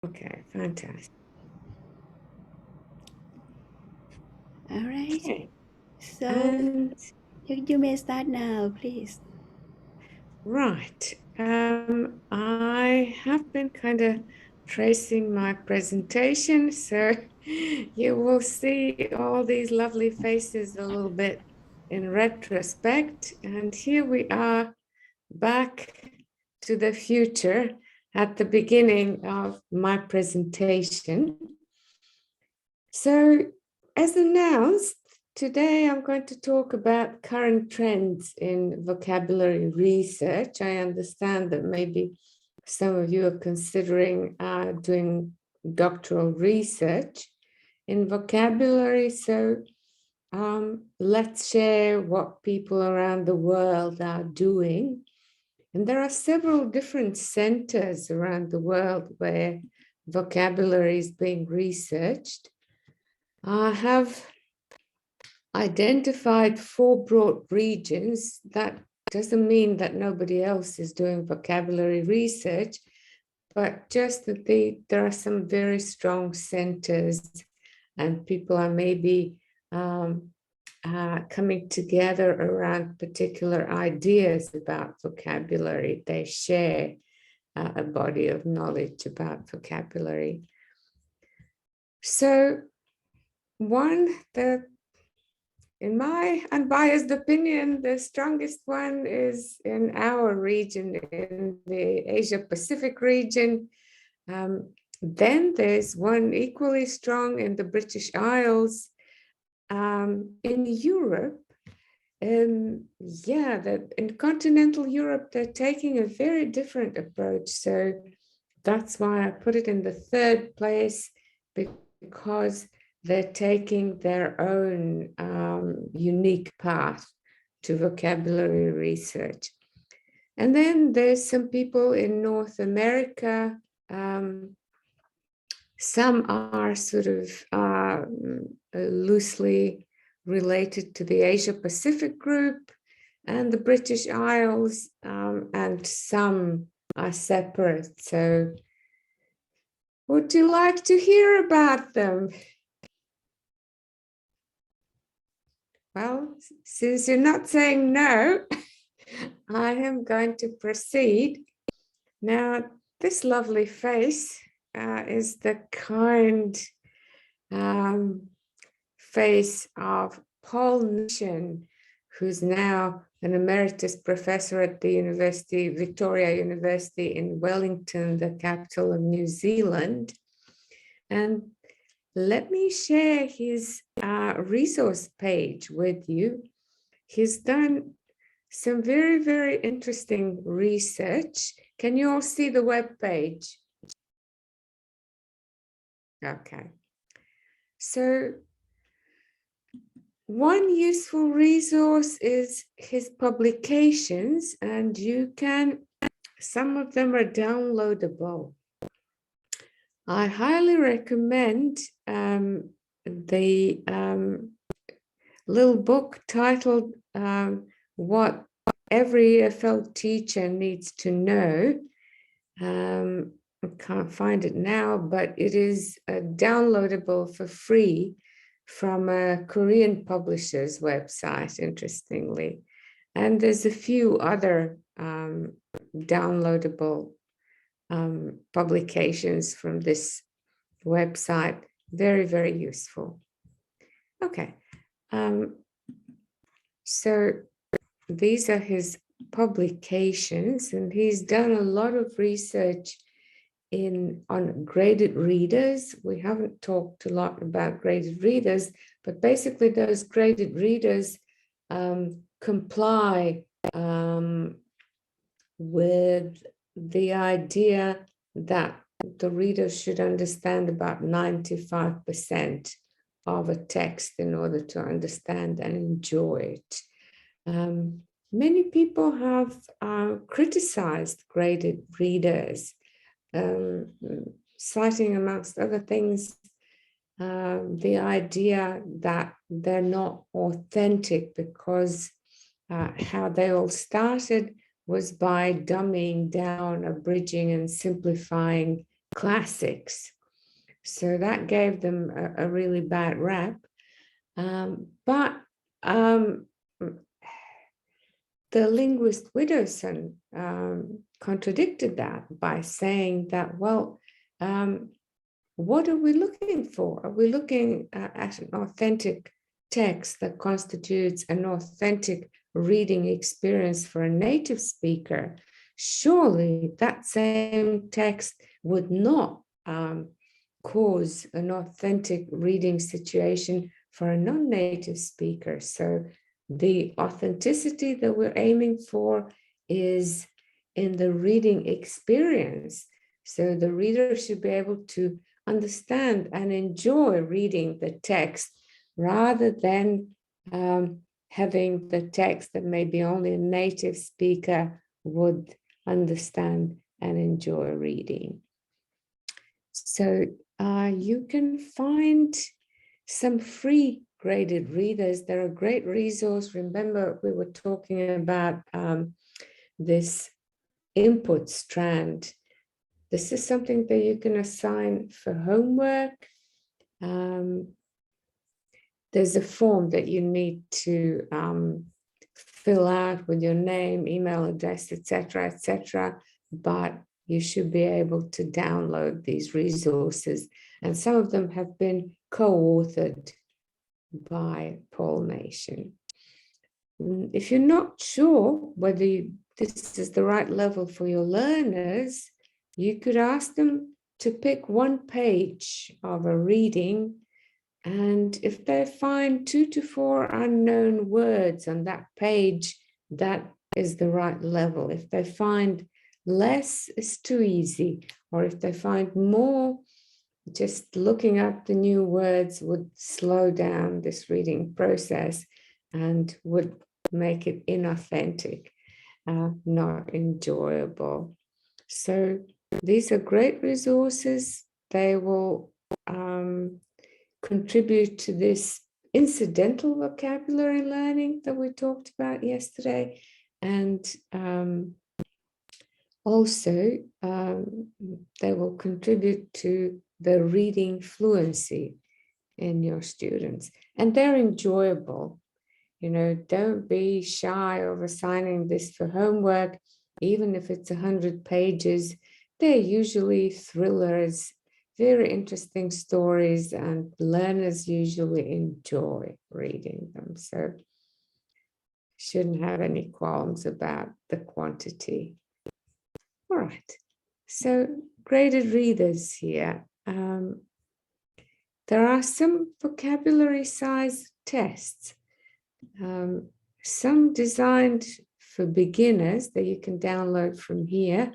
Okay, fantastic. All right. Okay. So And you may start now, please. right. I have been kind of tracing my presentation, so you will see all these lovely faces a little bit in retrospect. And here we are back to the future at the beginning of my presentation. So, as announced, today I'm going to talk about current trends in vocabulary research. I understand that maybe some of you are considering doing doctoral research in vocabulary. So, let's share what people around the world are doing. And there are several different centers around the world where vocabulary is being researched. I have identified 4 broad regions. That doesn't mean that nobody else is doing vocabulary research, but just that there are some very strong centers and people are maybe coming together around particular ideas about vocabulary. They share a body of knowledge about vocabulary. So in my unbiased opinion, the strongest one is in our region, in the Asia Pacific region. Then there's one equally strong in the British Isles. In Europe, that in continental Europe, they're taking a very different approach. So that's why I put it in the third place, because they're taking their own unique path to vocabulary research. And then there's some people in North America. Some are sort of loosely related to the Asia Pacific group and the British Isles, and some are separate. So would you like to hear about them? Well, since you're not saying no, I am going to proceed. Now, this lovely face is the kind face of Paul Nation, who's now an emeritus professor at the University, Victoria University in Wellington, the capital of New Zealand. And let me share his resource page with you. He's done some very, very interesting research. Can you all see the web page? Okay. So one useful resource is his publications, and some of them are downloadable. I highly recommend the little book titled What Every EFL Teacher Needs to Know. I can't find it now, but it is downloadable for free from a Korean publisher's website, interestingly. And there's a few other downloadable publications from this website. Very, very useful. Okay. So these are his publications, and he's done a lot of research on graded readers. We haven't talked a lot about graded readers, but basically those graded readers comply with the idea that the reader should understand about 95% of a text in order to understand and enjoy it. Many people have criticized graded readers, citing, amongst other things, the idea that they're not authentic because how they all started was by dumbing down, abridging, and simplifying classics. So that gave them a really bad rap. But the linguist Widdowson contradicted that by saying that, well, what are we looking for? Are we looking at an authentic text that constitutes an authentic reading experience for a native speaker? Surely that same text would not cause an authentic reading situation for a non-native speaker. So the authenticity that we're aiming for is in the reading experience. So the reader should be able to understand and enjoy reading the text rather than having the text that maybe only a native speaker would understand and enjoy reading. So you can find some free graded readers. They're a great resource. Remember, we were talking about this input strand. This is something that you can assign for homework. There's a form that you need to fill out with your name, email address, etc., but you should be able to download these resources. And some of them have been co-authored by Paul Nation. If you're not sure whether this is the right level for your learners, you could ask them to pick one page of a reading, and if they find 2 to 4 unknown words on that page, that is the right level. If they find less, it's too easy. Or if they find more, just looking up the new words would slow down this reading process and would make it inauthentic, not enjoyable. So these are great resources. They will contribute to this incidental vocabulary learning that we talked about yesterday. And also, they will contribute to the reading fluency in your students. And they're enjoyable. You know, don't be shy of assigning this for homework, even if it's 100 pages. They're usually thrillers, very interesting stories, and learners usually enjoy reading them. So shouldn't have any qualms about the quantity. All right, so graded readers here. There are some vocabulary size tests, some designed for beginners that you can download from here.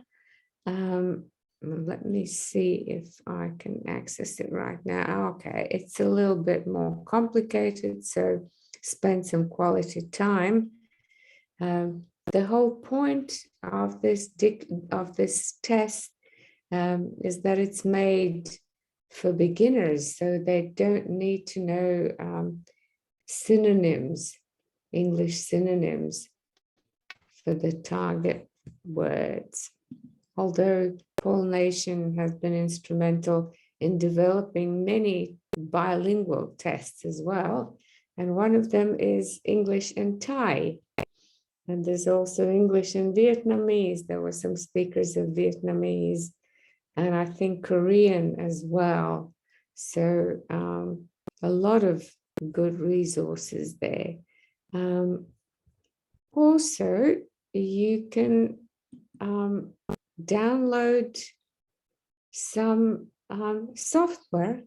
Let me see if I can access it right now. Okay, it's a little bit more complicated, so spend some quality time. The whole point of this test is that it's made for beginners, so they don't need to know synonyms, English synonyms for the target words. Although Paul Nation has been instrumental in developing many bilingual tests as well, and one of them is English and Thai. And there's also English and Vietnamese. There were some speakers of Vietnamese, and I think Korean as well. So a lot of good resources there. Also, you can download some software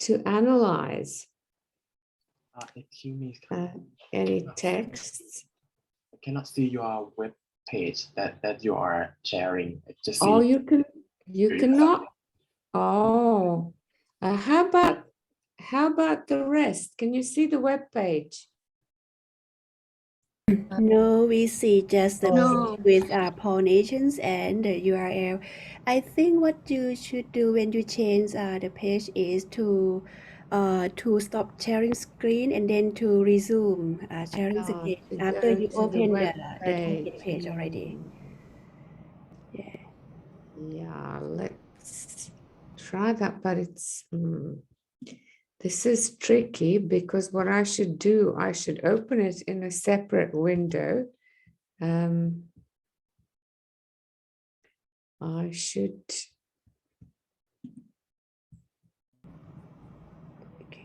to analyze excuse me, any texts. I cannot see your web page that you are sharing. Just Oh, see. you cannot. Oh, how about the rest? Can you see the web page? No, we see just the No. page with Paul Nations and the URL. I think what you should do when you change the page is to stop sharing screen and then to resume sharing the page To after go you to the open web the target page. page already. Yeah. Yeah, let's try that, but it's this is tricky because what I should do, I should open it in a separate window. I should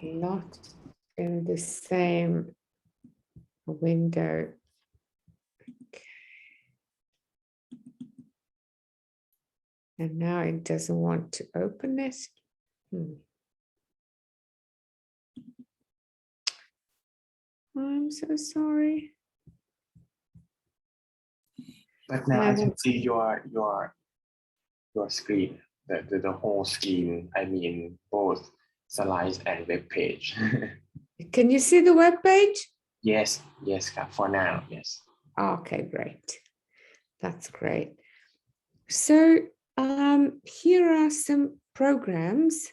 not in the same window. Okay. And now it doesn't want to open it. I'm so sorry. But now I can see your screen, the whole screen. I mean, both slides and web page. Can you see the web page? Yes, for now, yes. Okay, great. That's great. So here are some programs.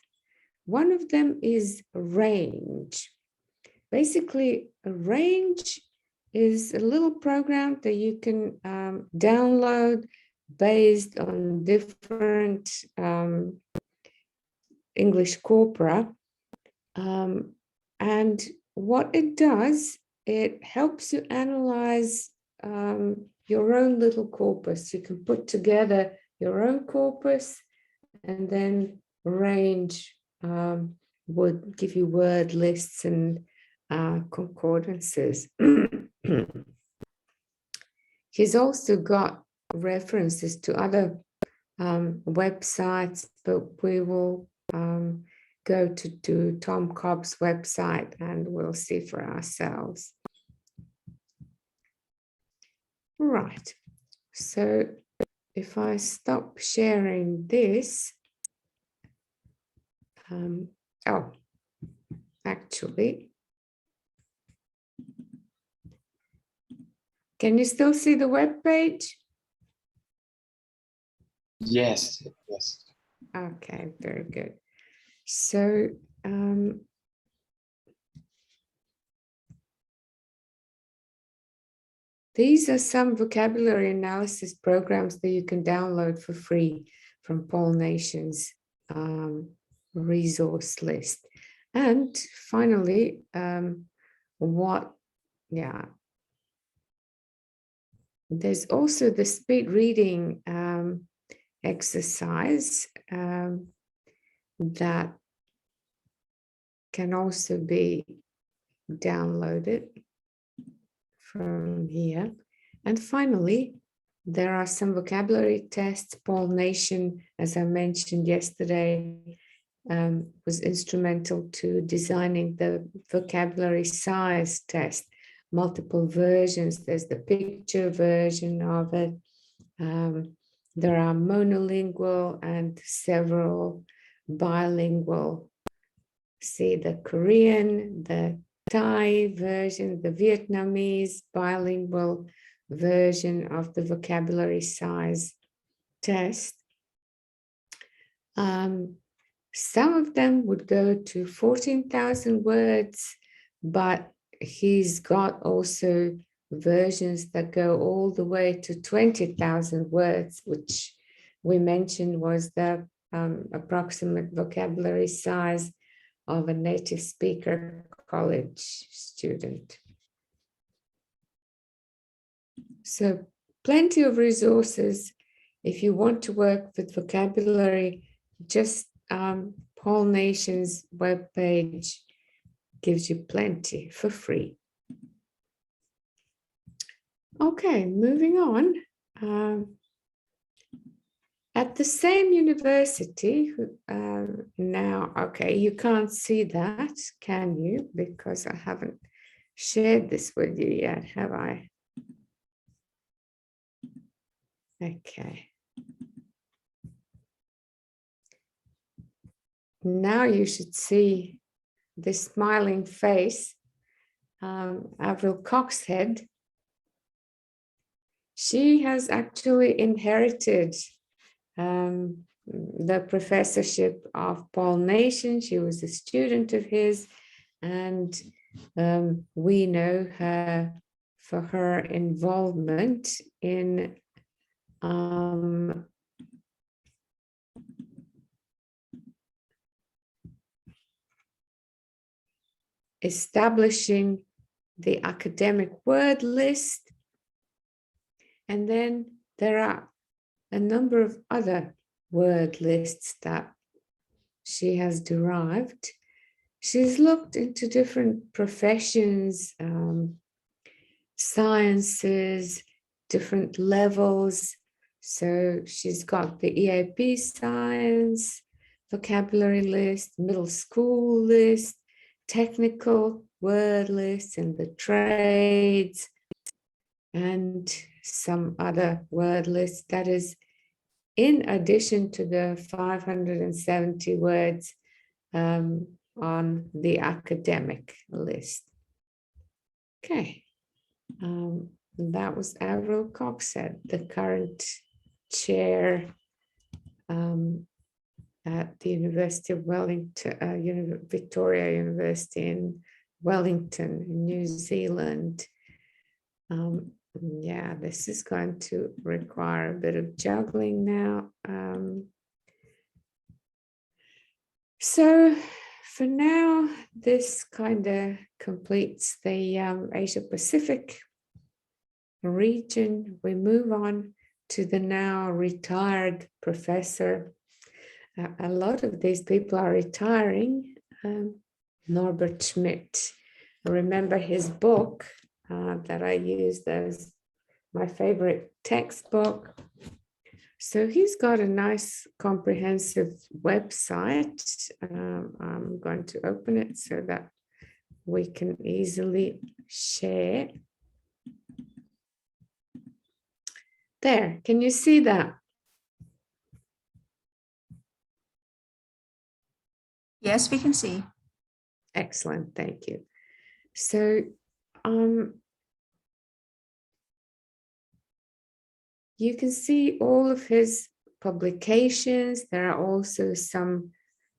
One of them is Range. Basically, a Range is a little program that you can download based on different English corpora. And what it does, it helps you analyze your own little corpus. You can put together your own corpus, and then Range would give you word lists and concordances. He's also got references to other websites, but we will go to Tom Cobb's website and we'll see for ourselves. Right, so if I stop sharing this, oh, actually, can you still see the web page? Yes. Okay, very good. So these are some vocabulary analysis programs that you can download for free from Paul Nation's resource list. And finally, there's also the speed reading exercise that can also be downloaded from here. And finally, there are some vocabulary tests. Paul Nation, as I mentioned yesterday, was instrumental to designing the vocabulary size test. Multiple versions. There's the picture version of it. There are monolingual and several bilingual. See the Korean, the Thai version, the Vietnamese bilingual version of the vocabulary size test. Some of them would go to 14,000 words, but he's got also versions that go all the way to 20,000 words, which we mentioned was the approximate vocabulary size of a native speaker college student. So plenty of resources. If you want to work with vocabulary, just Paul Nation's webpage gives you plenty for free. Okay, moving on. At the same university now, okay, you can't see that, can you? Because I haven't shared this with you yet, have I? Okay. Now you should see this smiling face, Avril Coxhead. She has actually inherited the professorship of Paul Nation. She was a student of his, and we know her for her involvement in establishing the academic word list. And then there are a number of other word lists that she has derived. She's looked into different professions, sciences, different levels. So she's got the EAP science vocabulary list, middle school list, technical word list, and the trades, and some other word lists. That is in addition to the 570 words on the academic list. Okay, that was Avril Coxhead, the current chair at the University of Wellington, Victoria University in Wellington, in New Zealand. Yeah, this is going to require a bit of juggling now. So for now, this kind of completes the Asia Pacific region. We move on to the now retired professor. A lot of these people are retiring. Norbert Schmidt. I remember his book that I used as my favorite textbook. So he's got a nice comprehensive website. I'm going to open it so that we can easily share. There, can you see that? Yes, we can see. Excellent, thank you. So you can see all of his publications. There are also some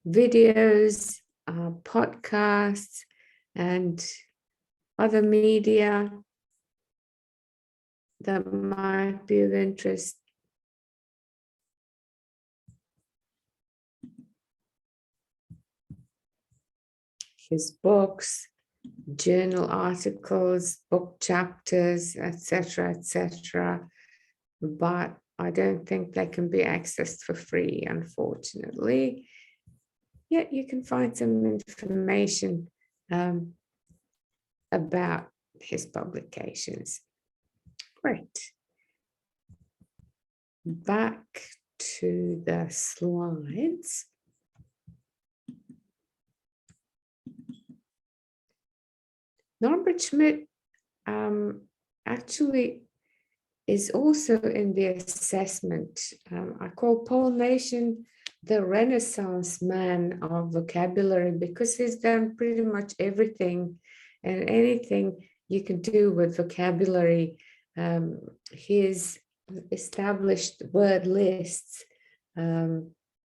videos, podcasts, and other media that might be of interest. His books, journal articles, book chapters, etc., etc. But I don't think they can be accessed for free, unfortunately. Yet you can find some information about his publications. Great. Back to the slides. Norbert Schmidt actually is also in the assessment. I call Paul Nation the Renaissance man of vocabulary because he's done pretty much everything and anything you can do with vocabulary. He's established word lists,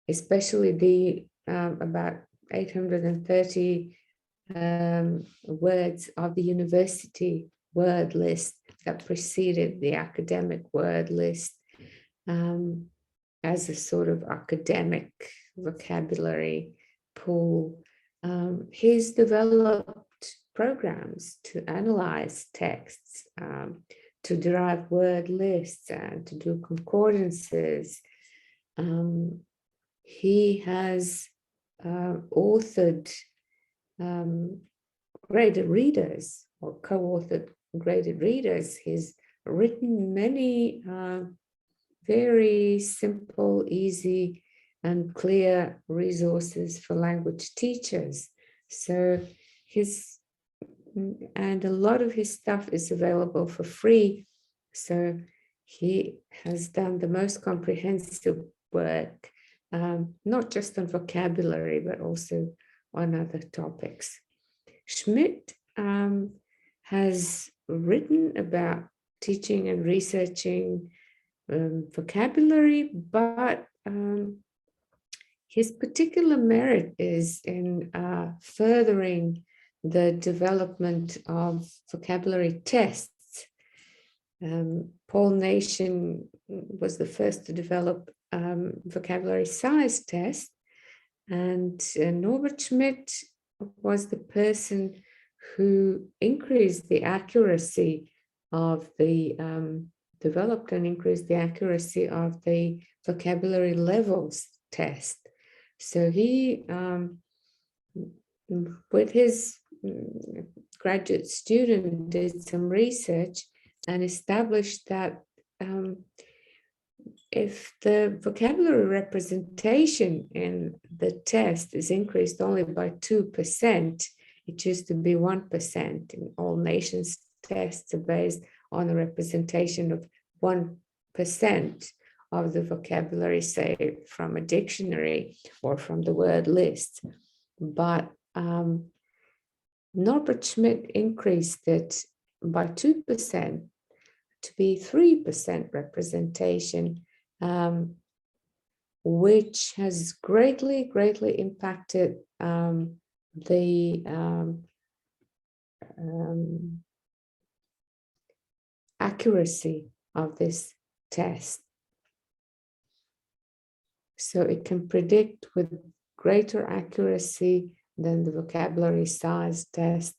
especially the about 830 words of the university word list that preceded the academic word list as a sort of academic vocabulary pool. He's developed programs to analyze texts, to derive word lists and to do concordances. He has authored graded readers or co-authored graded readers. He's written many very simple, easy, and clear resources for language teachers. So and a lot of his stuff is available for free. So he has done the most comprehensive work, not just on vocabulary, but also on other topics. Schmidt has written about teaching and researching vocabulary, but his particular merit is in furthering the development of vocabulary tests. Paul Nation was the first to develop vocabulary size test, and Norbert Schmidt was the person who increased the accuracy of the developed and increased the accuracy of the vocabulary levels test. So he, with his graduate student, did some research and established that if the vocabulary representation in the test is increased only by 2%, it used to be 1%. In all nations, tests are based on a representation of 1% of the vocabulary, say from a dictionary or from the word list. But Norbert Schmidt increased it by 2% to be 3% representation, which has greatly impacted the accuracy of this test. So it can predict with greater accuracy than the vocabulary size test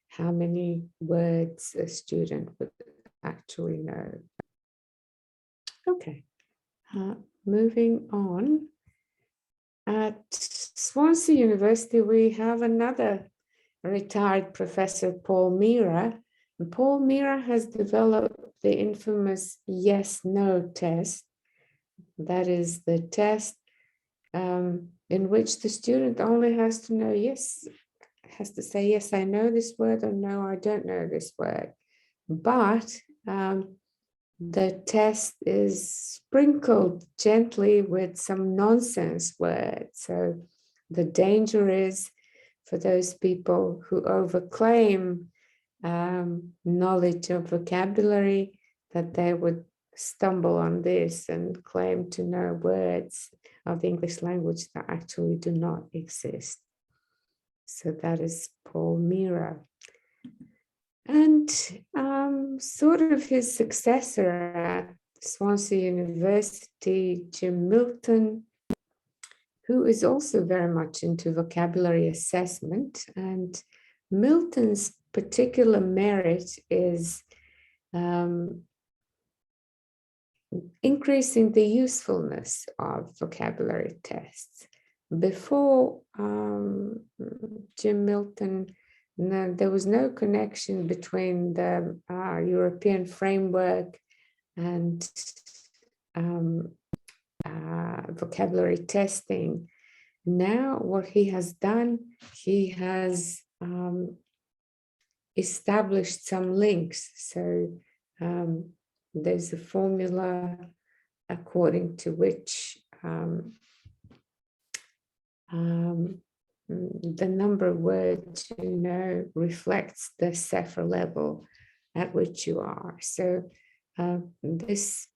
how many words a student would actually know. Okay, moving on. At Swansea University, we have another retired professor, Paul Mira. And Paul Mira has developed the infamous yes-no test. That is the test in which the student only has to know yes, has to say, yes, I know this word, or no, I don't know this word. But the test is sprinkled gently with some nonsense words. So the danger is for those people who overclaim knowledge of vocabulary, that they would stumble on this and claim to know words of the English language that actually do not exist. So that is Paul Mira. And sort of his successor at Swansea University, Jim Milton, who is also very much into vocabulary assessment. And Milton's particular merit is increasing the usefulness of vocabulary tests. Before Jim Milton, there was no connection between the European framework and vocabulary testing. Now, what he has done, he has established some links. So there's a formula according to which the number of words you know reflects the CEFR level at which you are. So this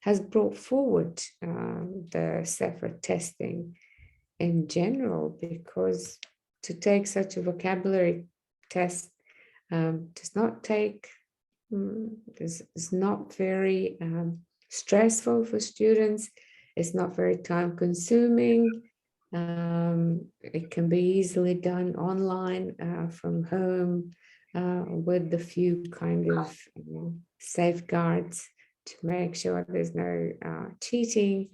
has brought forward the CEFR testing in general, because to take such a vocabulary test does not take, is not very stressful for students. It's not very time consuming. It can be easily done online from home with the few kind of safeguards to make sure there's no cheating.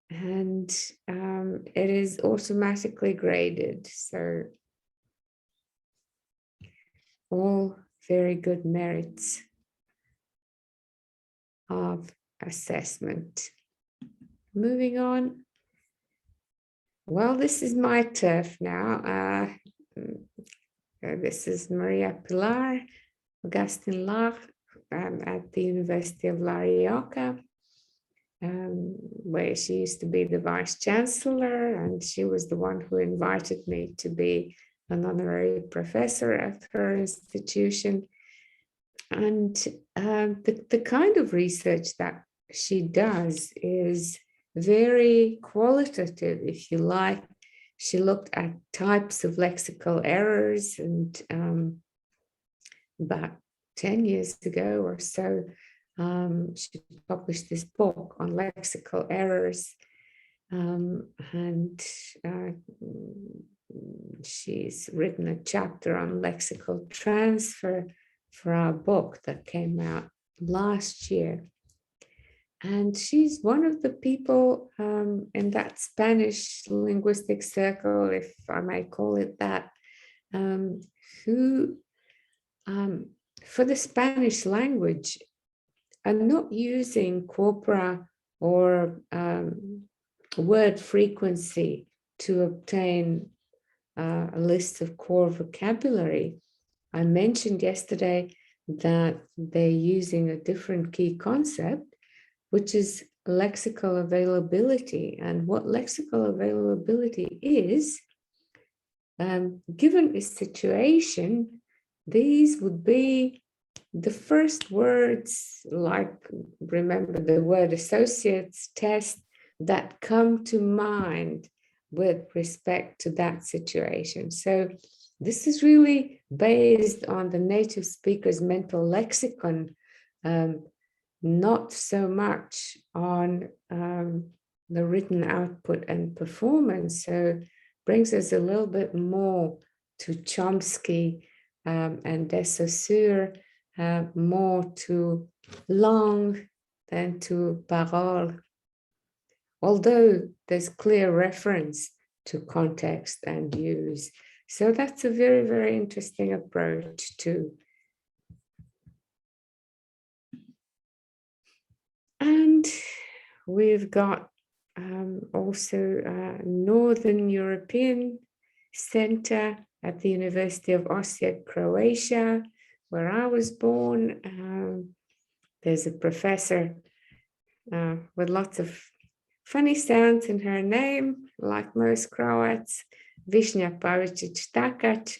And it is automatically graded. So all very good merits of assessment. Moving on. Well, this is my turf now. This is Maria Pilar Augustin Lach at the University of La Rioja, where she used to be the Vice Chancellor, and she was the one who invited me to be an honorary professor at her institution. And the kind of research that she does is very qualitative, if you like. She looked at types of lexical errors, and about 10 years ago or so, she published this book on lexical errors, and she's written a chapter on lexical transfer for our book that came out last year. And she's one of the people in that Spanish linguistic circle, if I may call it that, who, for the Spanish language, are not using corpora or word frequency to obtain a list of core vocabulary. I mentioned yesterday that they're using a different key concept, which is lexical availability. And what lexical availability is, given a situation, these would be the first words, like, remember the word associates, test, that come to mind with respect to that situation. So this is really based on the native speaker's mental lexicon, not so much on the written output and performance. So brings us a little bit more to Chomsky and de Saussure, more to langue than to parole, although there's clear reference to context and use. So that's a very, very interesting approach too. And we've got also Northern European Center at the University of Osijek, Croatia, where I was born. There's a professor with lots of funny sounds in her name, like most Croats, Višnja Pavičić-Takac,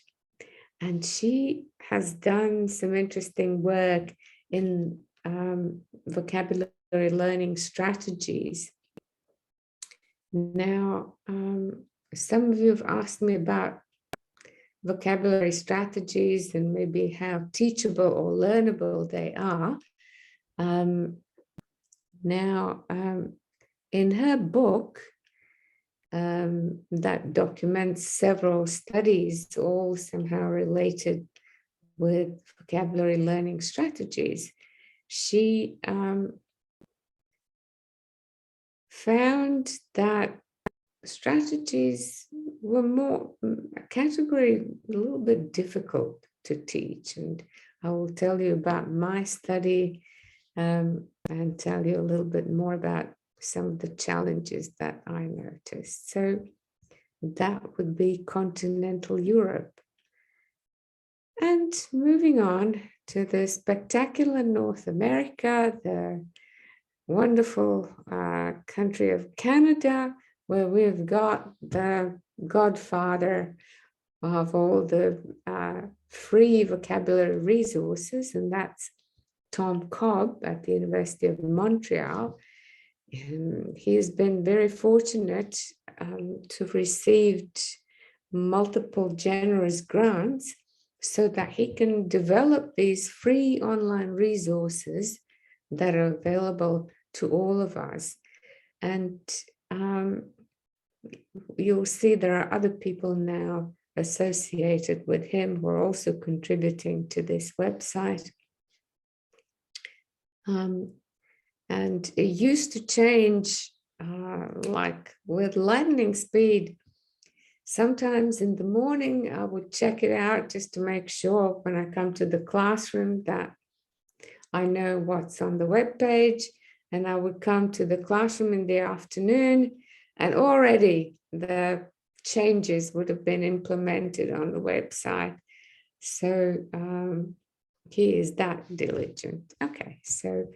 and she has done some interesting work in vocabulary learning strategies. Now, some of you have asked me about vocabulary strategies and maybe how teachable or learnable they are. In her book, that documents several studies, all somehow related with vocabulary learning strategies, she found that strategies were more a category a little bit difficult to teach. And I will tell you about my study and tell you a little bit more about some of the challenges that I noticed. So that would be continental Europe. And moving on to the spectacular North America, the wonderful country of Canada, where we've got the godfather of all the free vocabulary resources, and that's Tom Cobb at the University of Montreal. He has been very fortunate to have received multiple generous grants so that he can develop these free online resources that are available to all of us. And you'll see there are other people now associated with him who are also contributing to this website. And it used to change like with lightning speed. Sometimes in the morning, I would check it out just to make sure when I come to the classroom that I know what's on the web page. And I would come to the classroom in the afternoon, and already the changes would have been implemented on the website. So he is that diligent. Okay, so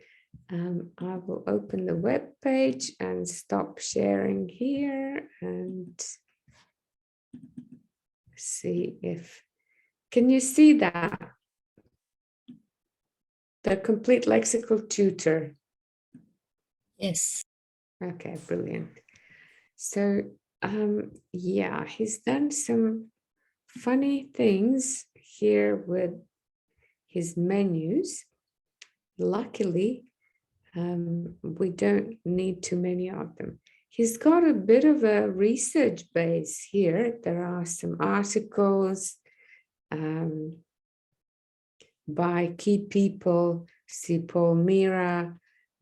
I will open the web page and stop sharing here and see if, can you see that? The complete lexical tutor. Yes. Okay, brilliant. So yeah, he's done some funny things here with his menus. Luckily, we don't need too many of them. he's got a bit of a research base here. There are some articles by key people, see Paul Mira,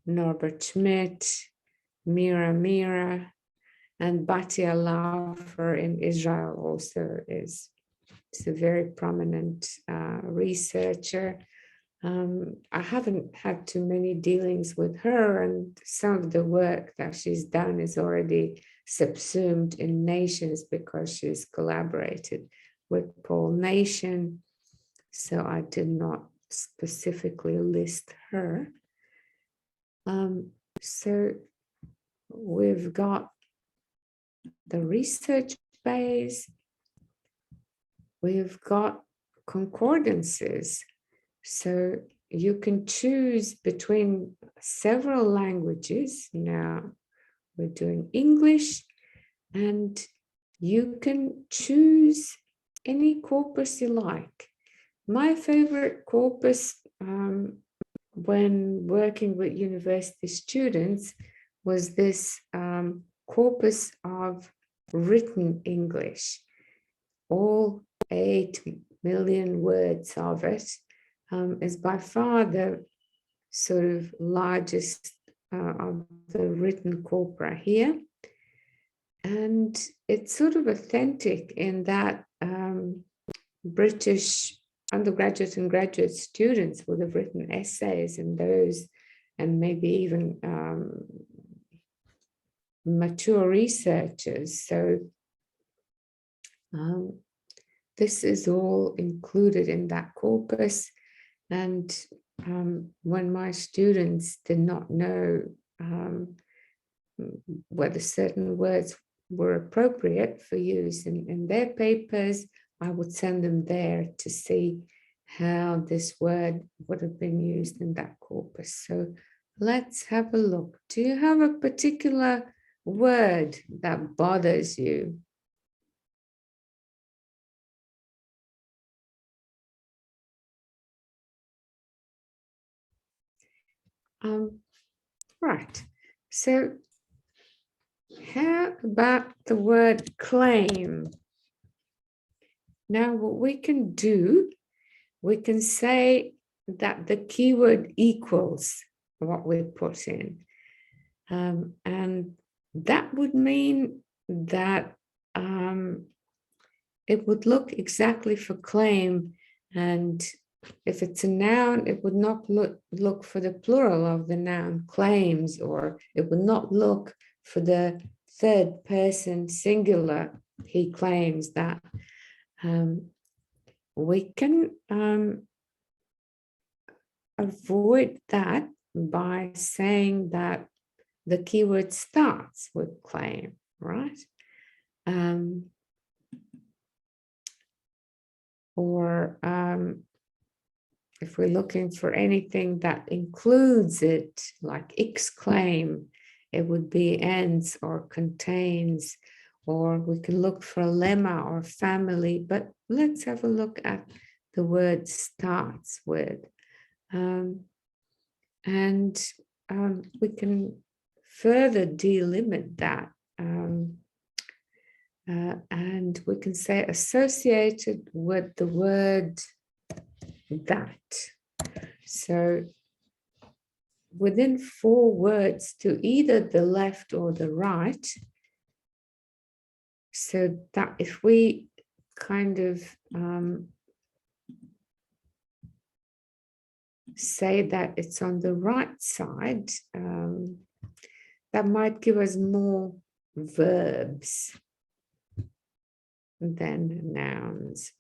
Norbert Schmidt, Mira, and Batia Laufer in Israel also is a very prominent researcher. I haven't had too many dealings with her, and some of the work that she's done is already subsumed in Nations because she's collaborated with Paul Nation. So I did not specifically list her. So we've got the research base, we've got concordances. So you can choose between several languages. Now we're doing English, and you can choose any corpus you like. My favorite corpus when working with university students was this corpus of written English, all 8 million words of it. Is by far the sort of largest of the written corpora here. And it's sort of authentic in that British undergraduate and graduate students would have written essays in those, and maybe even mature researchers. So this is all included in that corpus. And when my students did not know whether certain words were appropriate for use in their papers, I would send them there to see how this word would have been used in that corpus. So let's have a look. Do you have a particular word that bothers you? Right. So how about the word claim? Now, what we can do, we can say that the keyword equals what we put in. And that would mean that it would look exactly for claim. And if it's a noun, it would not look for the plural of the noun claims, or it would not look for the third person singular, he claims that. We can avoid that by saying that the keyword starts with claim, right? Or if we're looking for anything that includes it, like exclaim, it would be ends or contains, or we can look for lemma or family, but let's have a look at the word starts with. And we can further delimit that. And we can say associated with the word that. So within 4 words to either the left or the right, so that if we kind of say that it's on the right side, that might give us more verbs than nouns.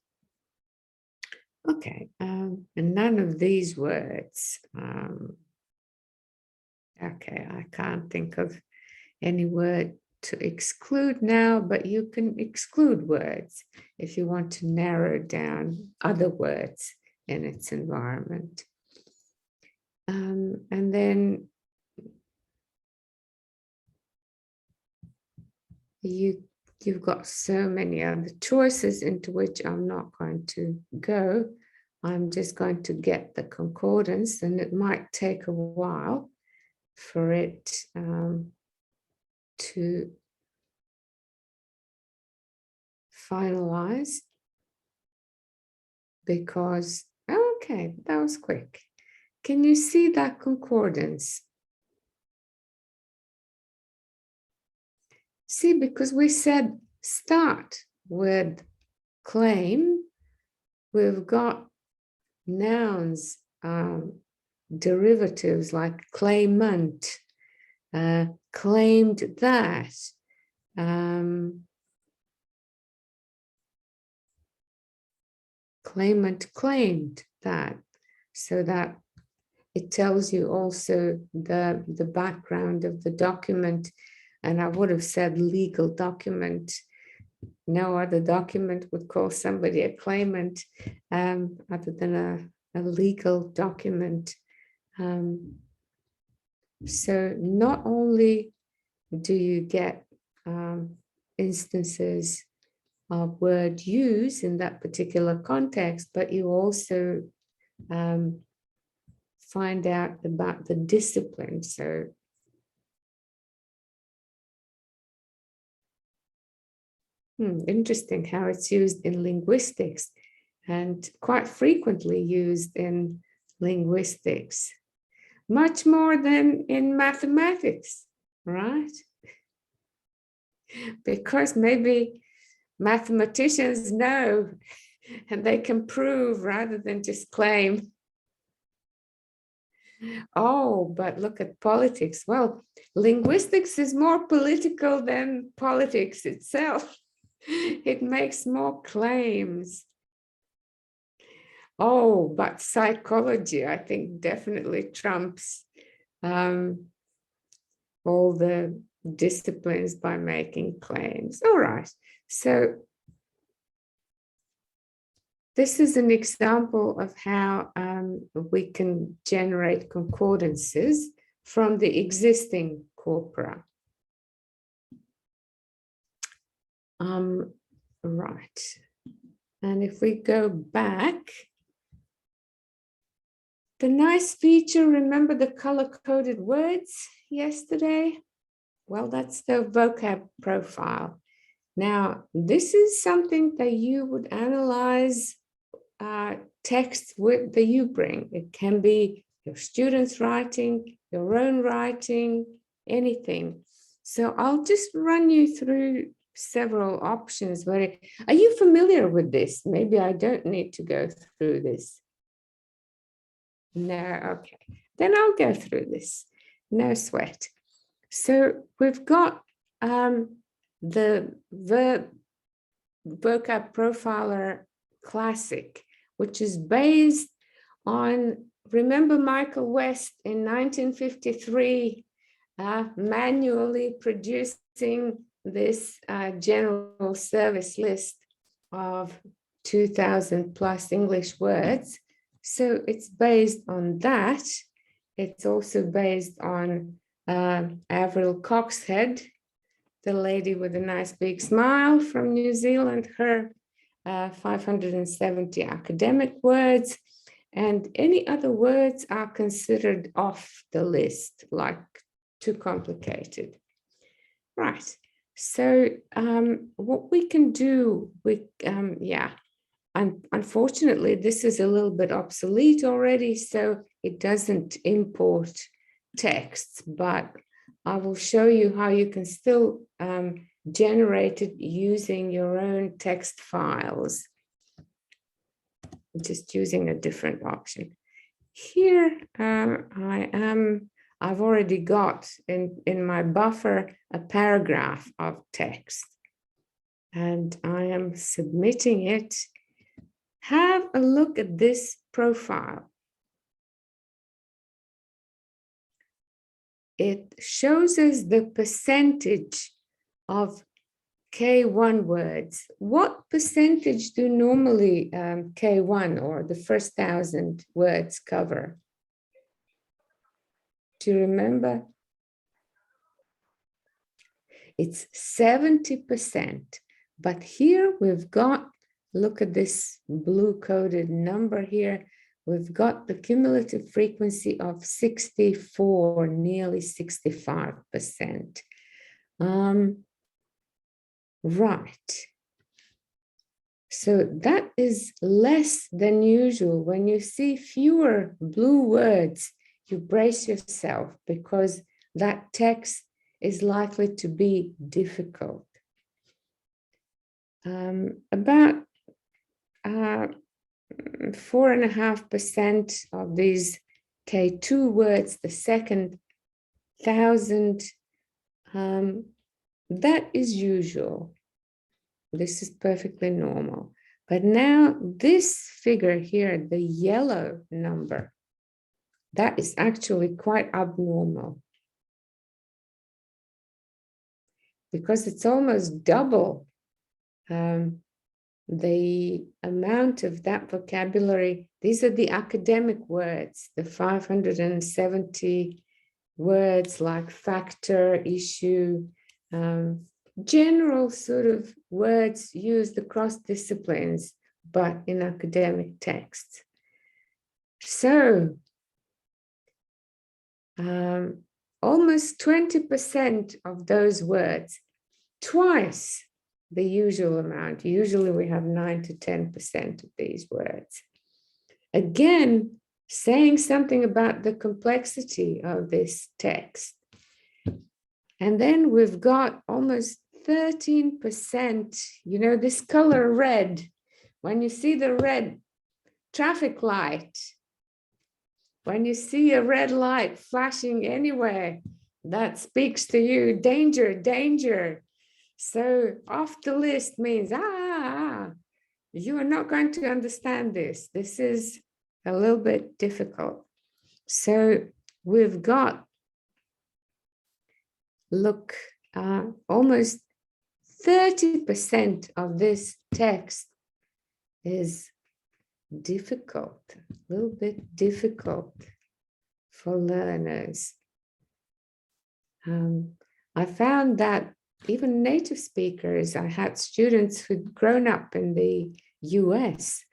Okay, and none of these words, okay, I can't think of any word to exclude now, but you can exclude words if you want to narrow down other words in its environment. And then you've got so many other choices into which I'm not going to go. I'm just going to get the concordance, and it might take a while for it to finalize because, okay, that was quick. Can you see that concordance? See, because we said start with claim, we've got nouns, derivatives like claimant, claimed that, claimant claimed that, so that it tells you also the background of the document. And I would have said legal document. No other document would call somebody a claimant other than a legal document. So not only do you get instances of word use in that particular context, but you also find out about the discipline. So interesting how it's used in linguistics and quite frequently used in linguistics, much more than in mathematics, right? Because maybe mathematicians know and they can prove rather than just claim. Oh, but look at politics. Well, linguistics is more political than politics itself. It makes more claims. Oh, but psychology, I think, definitely trumps all the disciplines by making claims. All right, so this is an example of how we can generate concordances from the existing corpora. Right, and if we go back, the nice feature, remember the color-coded words yesterday? Well, that's the vocab profile. Now, this is something that you would analyze text with that you bring. It can be your students' writing, your own writing, anything. So I'll just run you through several options. Are you familiar with this? Maybe I don't need to go through this. No, okay. Then I'll go through this. No sweat. So we've got the vocab profiler classic, which is based on, remember Michael West in 1953 manually producing this general service list of 2,000 plus English words. So it's based on that. It's also based on Avril Coxhead, the lady with a nice big smile from New Zealand, her 570 academic words, and any other words are considered off the list, like too complicated. Right, so what we can do, unfortunately, this is a little bit obsolete already, so it doesn't import texts, but I will show you how you can still generate it using your own text files, just using a different option. Here I've already got in my buffer a paragraph of text, and I am submitting it. Have a look at this profile. It shows us the percentage of K1 words. What percentage do normally K1 or the first 1,000 words cover? Do you remember? It's 70%. But here we've got, look at this blue coded number here. We've got the cumulative frequency of 64, nearly 65%. Right. So that is less than usual. When you see fewer blue words, you brace yourself because that text is likely to be difficult. About 4.5% of these K2 words, the second 1,000, that is usual. This is perfectly normal. But now this figure here, the yellow number, that is actually quite abnormal because it's almost double the amount of that vocabulary. These are the academic words, the 570 words like factor, issue, general sort of words used across disciplines, but in academic texts. So almost 20% of those words, twice the usual amount. Usually we have 9 to 10% of these words. Again, saying something about the complexity of this text. And then we've got almost 13%, you know, this color red. When you see the red traffic light, when you see a red light flashing anywhere, that speaks to you, danger, danger. So off the list means, you are not going to understand this. This is a little bit difficult. So we've got, look, almost 30% of this text is difficult, a little bit difficult for learners. I found that even native speakers, I had students who'd grown up in the US,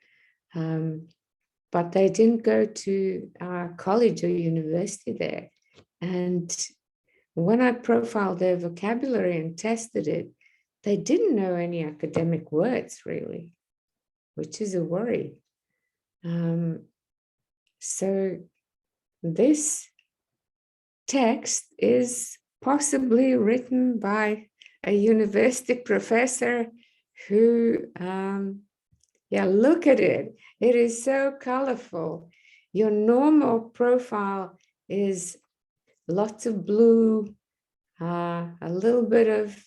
but they didn't go to college or university there. And when I profiled their vocabulary and tested it, they didn't know any academic words really, which is a worry. So this text is possibly written by a university professor who, look at it. It is so colorful. Your normal profile is lots of blue, a little bit of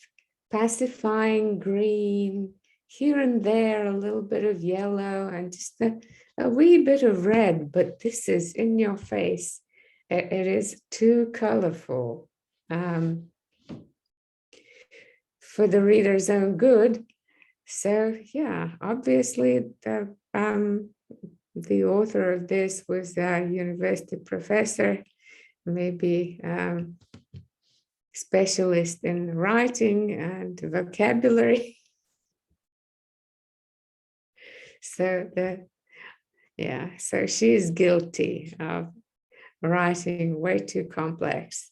pacifying green, here and there a little bit of yellow, and just a wee bit of red, but this is in your face. It is too colorful for the reader's own good. So yeah, obviously the author of this was a university professor, maybe specialist in writing and vocabulary. So so she is guilty of writing way too complex,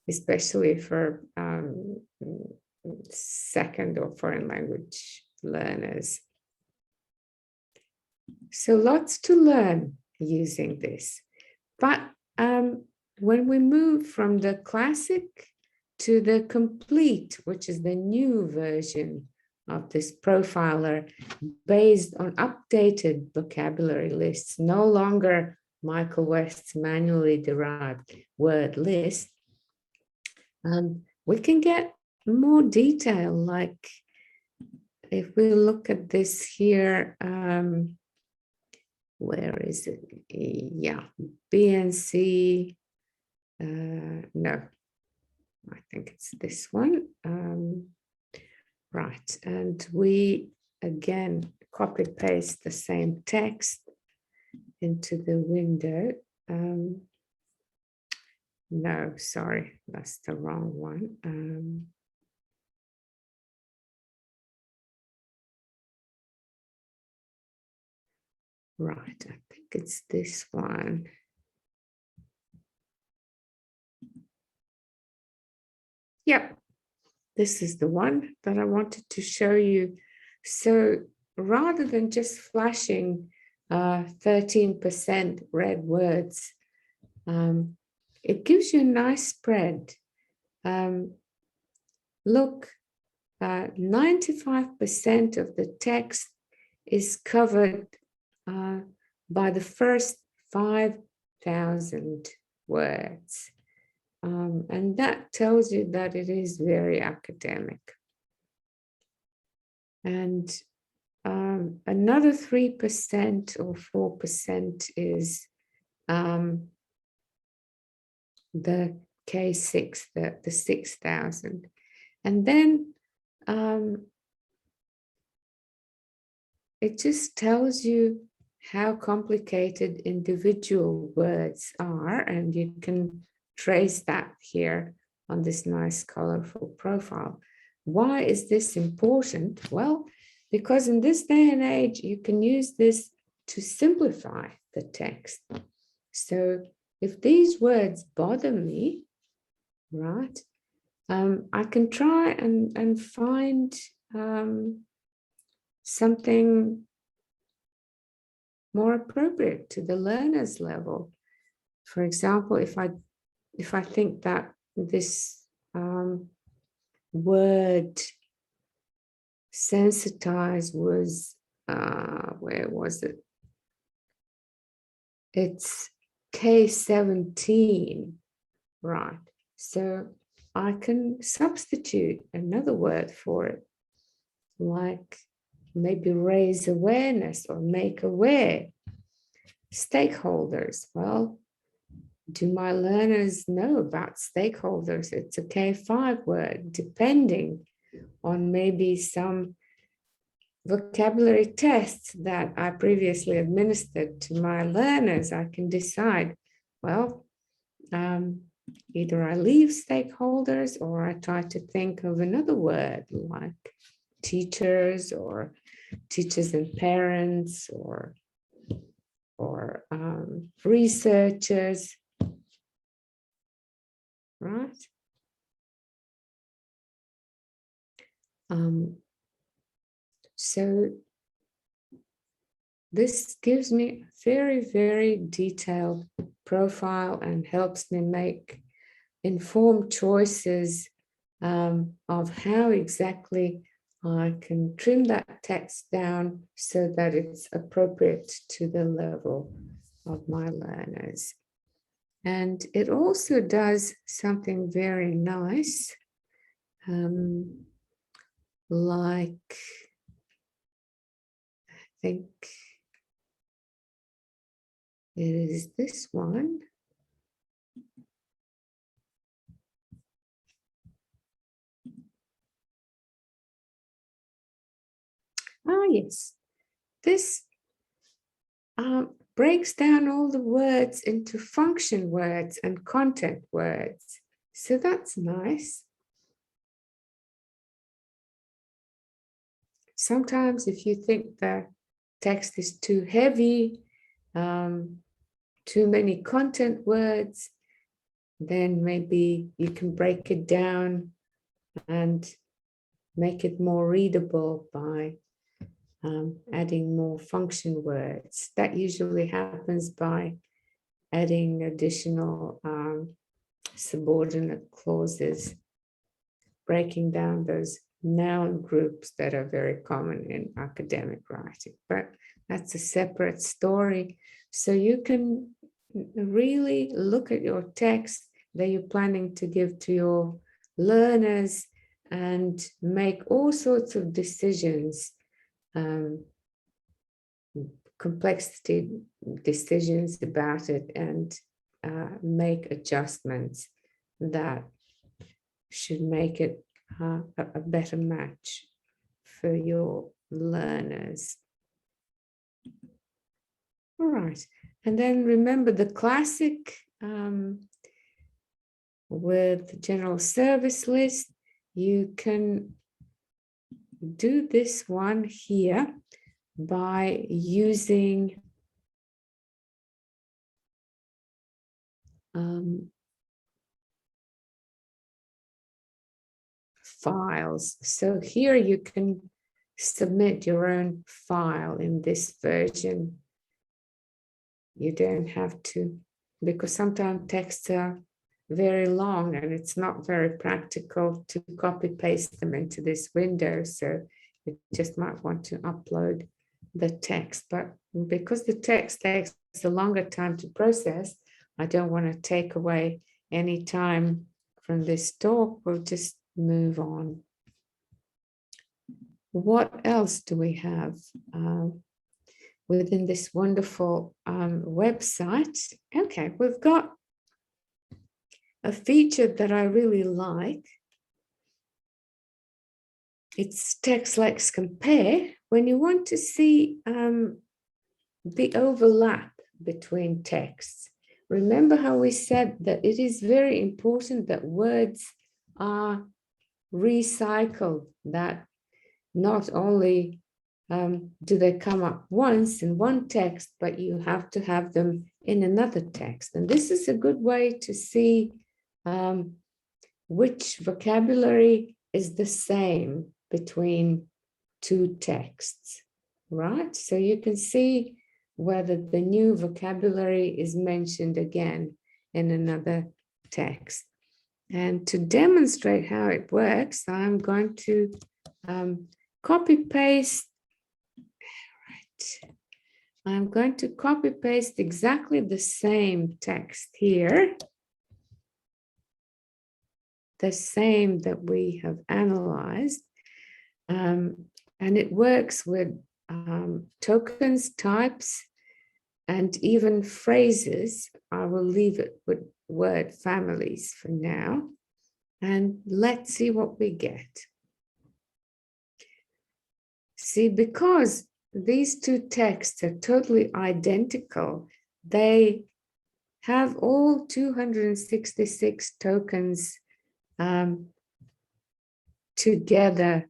especially for second or foreign language learners. So lots to learn using this. But when we move from the classic to the complete, which is the new version of this profiler based on updated vocabulary lists, no longer Michael West's manually derived word list, we can get more detail. Like if we look at this here, where is it? Yeah, BNC. No, I think it's this one. Right, and we again copy paste the same text into the window. No, sorry, that's the wrong one. Right, I think it's this one. Yep, this is the one that I wanted to show you. So rather than just flashing 13% red words, it gives you a nice spread. Look, 95% of the text is covered by the first 5,000 words. And that tells you that it is very academic. And another 3% or 4% is the K6, the 6,000. And then it just tells you how complicated individual words are, and you can trace that here on this nice colorful profile. Why is this important? Well, because in this day and age, you can use this to simplify the text. So if these words bother me, right, I can try and find something more appropriate to the learner's level. For example, if I think that this word sensitize was, where was it? It's K17, right? So I can substitute another word for it, like maybe raise awareness or make aware. Stakeholders, well, do my learners know about stakeholders? It's a K5 word, depending on maybe some vocabulary tests that I previously administered to my learners. I can decide, well, either I leave stakeholders or I try to think of another word like teachers or teachers and parents or researchers, right? So this gives me a very, very detailed profile and helps me make informed choices of how exactly I can trim that text down so that it's appropriate to the level of my learners. And it also does something very nice, like, I think it is this one. Ah, yes. This breaks down all the words into function words and content words. So that's nice. Sometimes if you think the text is too heavy, too many content words, then maybe you can break it down and make it more readable by adding more function words. That usually happens by adding additional subordinate clauses, breaking down those noun groups that are very common in academic writing. But that's a separate story. So you can really look at your text that you're planning to give to your learners and make all sorts of decisions, complexity decisions about it, and make adjustments that should make it a better match for your learners. All right, and then remember the classic with general service list. You can do this one here by using files. So here you can submit your own file in this version. You don't have to, because sometimes texts are very long and it's not very practical to copy paste them into this window. So you just might want to upload the text, but because the text takes a longer time to process, I don't want to take away any time from this talk. We'll just move on. What else do we have within this wonderful website? Okay, we've got a feature that I really like. It's text-lex compare. When you want to see the overlap between texts, remember how we said that it is very important that words are recycled, that not only do they come up once in one text, but you have to have them in another text. And this is a good way to see which vocabulary is the same between two texts, right? So you can see whether the new vocabulary is mentioned again in another text. And to demonstrate how it works, I'm going to copy paste. Right. I'm going to copy paste exactly the same text here, the same that we have analyzed. And it works with tokens, types, and even phrases. I will leave it with word families for now. And let's see what we get. See, because these two texts are totally identical, they have all 266 tokens together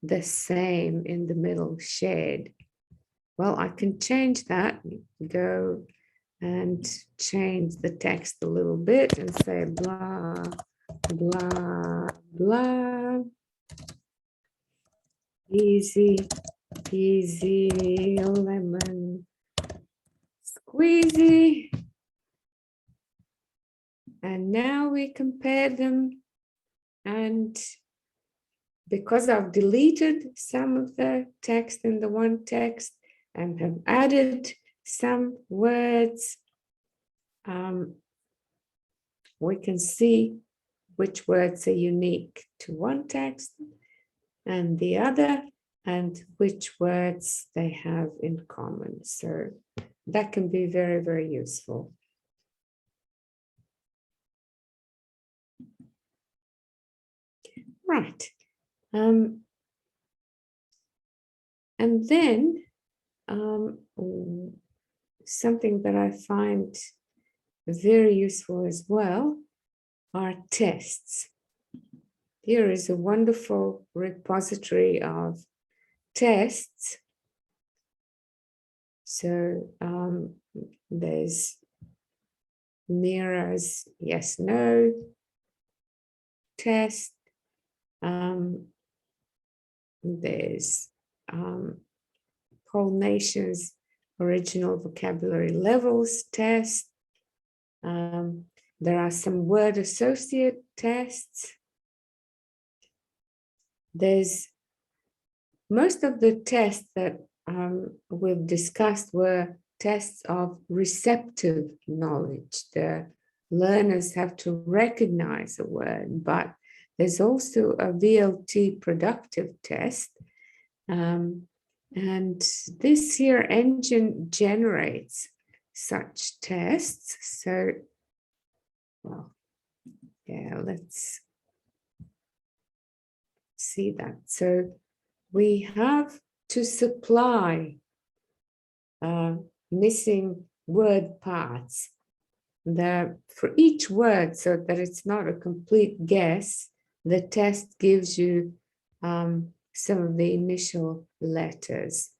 the same in the middle shared. Well, I can change that, go and change the text a little bit and say blah, blah, blah. Easy, easy, lemon squeezy. And now we compare them, and because I've deleted some of the text in the one text and have added some words, we can see which words are unique to one text and the other, and which words they have in common. So that can be very, very useful. Right. And then something that I find very useful as well are tests. Here is a wonderful repository of tests. So there's Mira's yes, no test. There's Whole Nation's original vocabulary levels test. There are some word associate tests. There's most of the tests that we've discussed were tests of receptive knowledge. The learners have to recognize a word, but there's also a VLT productive test. And this here engine generates such tests. So, well, yeah, let's see that. So we have to supply missing word parts for each word, so that it's not a complete guess. The test gives you some of the initial letters.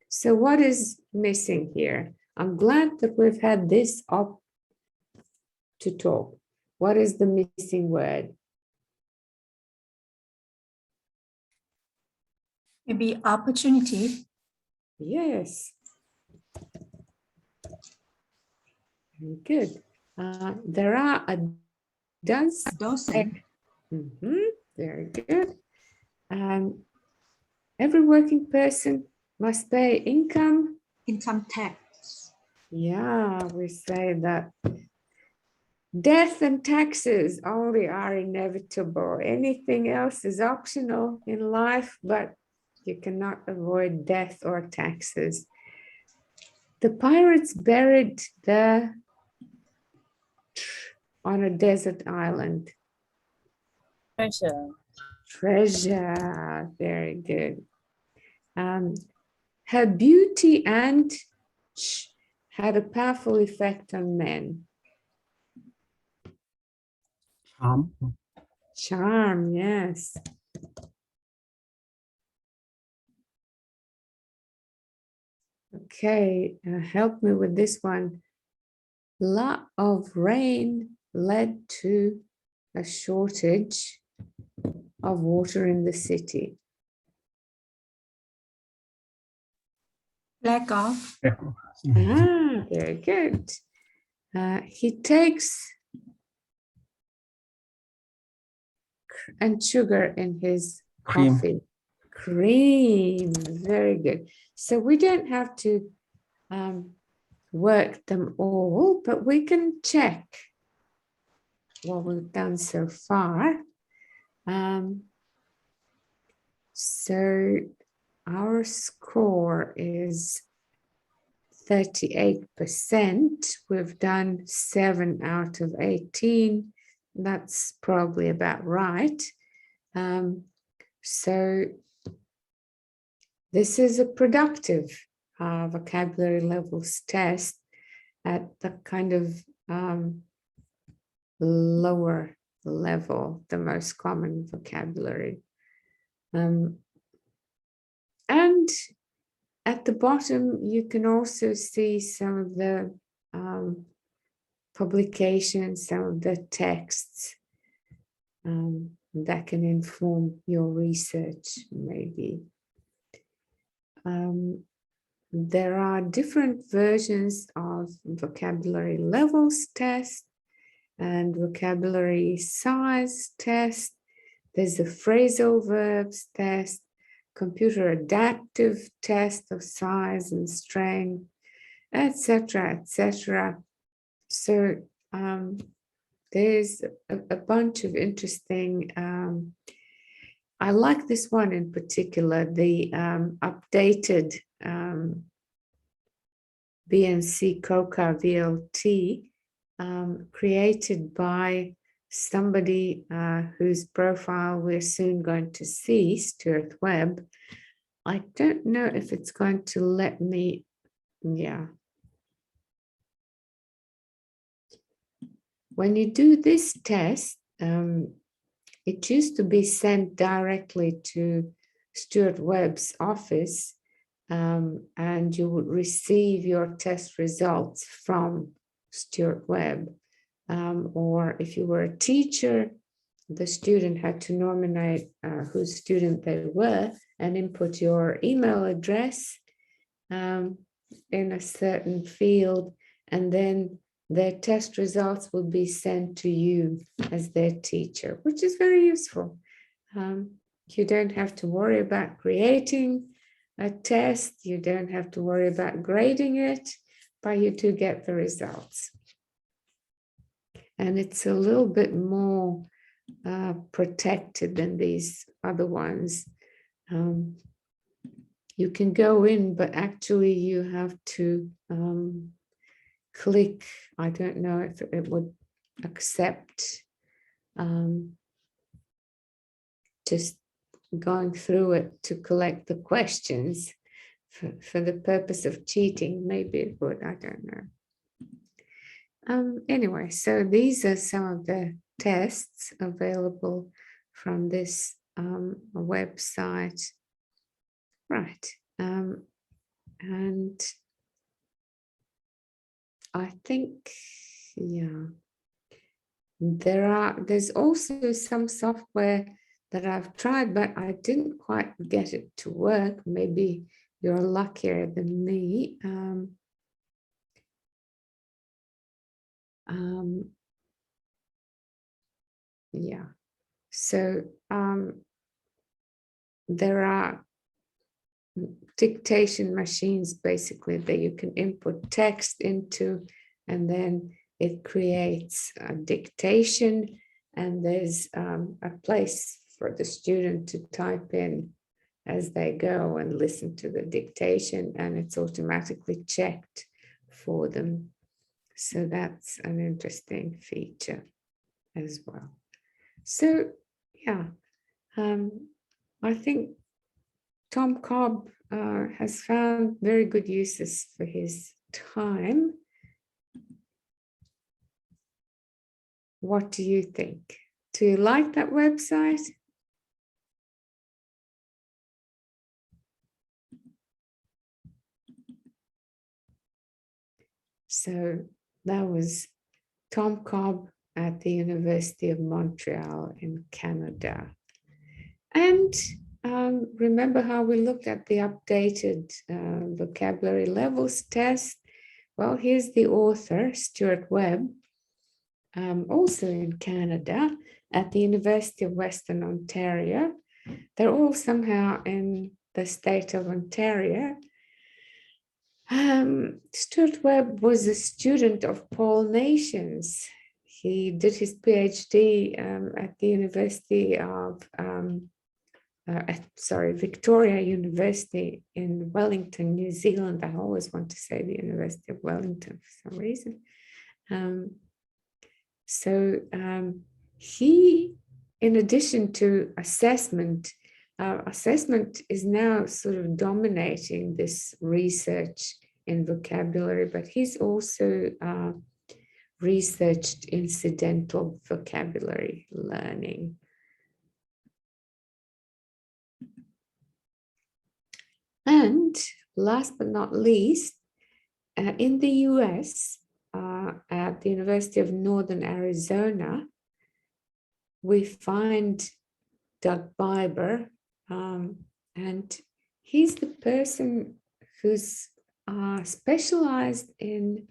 So what is missing here? I'm glad that we've had this up to talk. What is the missing word? Maybe opportunity. Yes. Very good. There are a dozen. A dozen. Very good. Every working person must pay income. Income tax. Yeah, we say that death and taxes only are inevitable. Anything else is optional in life, but you cannot avoid death or taxes. The pirates buried on a desert island. Treasure. Treasure, very good. Her beauty and had a powerful effect on men. Charm, yes. Okay, help me with this one. Lot of rain led to a shortage of water in the city. Lack of. Very good. He takes and sugar in his coffee. Cream, very good. So we don't have to work them all, but we can check what we've done so far. So our score is 38%. We've done 7 out of 18. That's probably about right. So this is a productive vocabulary levels test at the kind of lower level, the most common vocabulary. And at the bottom, you can also see some of the publications, some of the texts that can inform your research, maybe. There are different versions of vocabulary levels test and vocabulary size test. There's a phrasal verbs test, computer adaptive test of size and strength, etc., etc. So there's a bunch of interesting. I like this one in particular, the updated BNC COCA VLT created by somebody whose profile we're soon going to see, Stuart Webb. I don't know if it's going to let me, yeah. When you do this test, it used to be sent directly to Stuart Webb's office, and you would receive your test results from Stuart Webb. Or if you were a teacher, the student had to nominate whose student they were and input your email address in a certain field, and then their test results will be sent to you as their teacher, which is very useful. You don't have to worry about creating a test. You don't have to worry about grading it, but you do get the results. And it's a little bit more protected than these other ones. You can go in, but actually you have to click. I don't know if it would accept just going through it to collect the questions for the purpose of cheating. Maybe it would, I don't know. Anyway, so these are some of the tests available from this website. Right. And I think, yeah, there's also some software that I've tried, but I didn't quite get it to work. Maybe you're luckier than me. Yeah, so there are dictation machines basically that you can input text into, and then it creates a dictation, and there's a place for the student to type in as they go and listen to the dictation, and it's automatically checked for them. So that's an interesting feature as well. So yeah, I think Tom Cobb has found very good uses for his time. What do you think? Do you like that website? So that was Tom Cobb at the University of Montreal in Canada. And remember how we looked at the updated vocabulary levels test? Well, here's the author, Stuart Webb, also in Canada at the University of Western Ontario. They're all somehow in the state of Ontario. Stuart Webb was a student of Paul Nations. He did his PhD at the University of Victoria University in Wellington, New Zealand. I always want to say the University of Wellington for some reason. He, in addition to assessment, assessment is now sort of dominating this research in vocabulary, but he's also researched incidental vocabulary learning. And last but not least, in the US, at the University of Northern Arizona, we find Doug Biber, and he's the person who's specialized in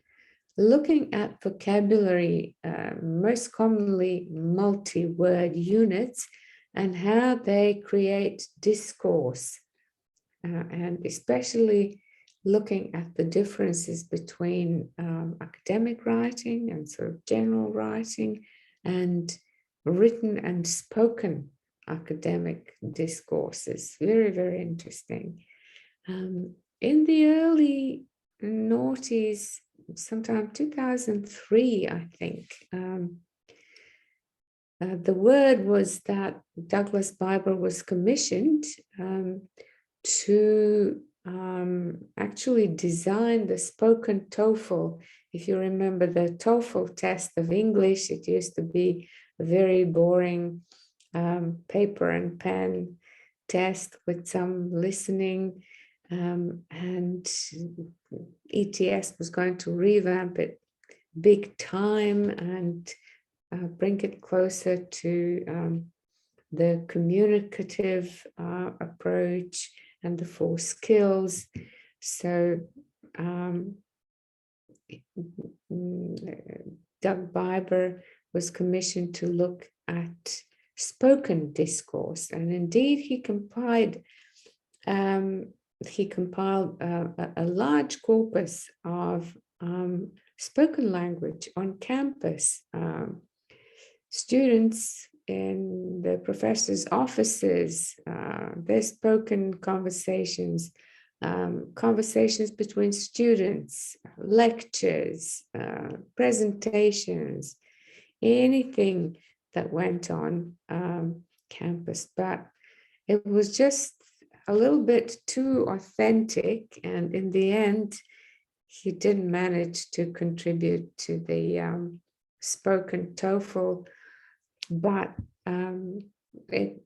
looking at vocabulary, most commonly multi-word units, and how they create discourse, and especially looking at the differences between academic writing and sort of general writing and written and spoken academic discourses. Very, very interesting. In the early noughties, sometime 2003, I think, the word was that Douglas Biber was commissioned to actually design the spoken TOEFL. If you remember the TOEFL test of English, it used to be a very boring paper and pen test with some listening, and ETS was going to revamp it big time and bring it closer to the communicative approach and the 4 skills. So Doug Biber was commissioned to look at spoken discourse, and indeed he compiled a large corpus of spoken language on campus. Students in the professors' offices, their spoken conversations, conversations between students, lectures, presentations, anything that went on campus. But it was just a little bit too authentic, and in the end, he didn't manage to contribute to the spoken TOEFL, but the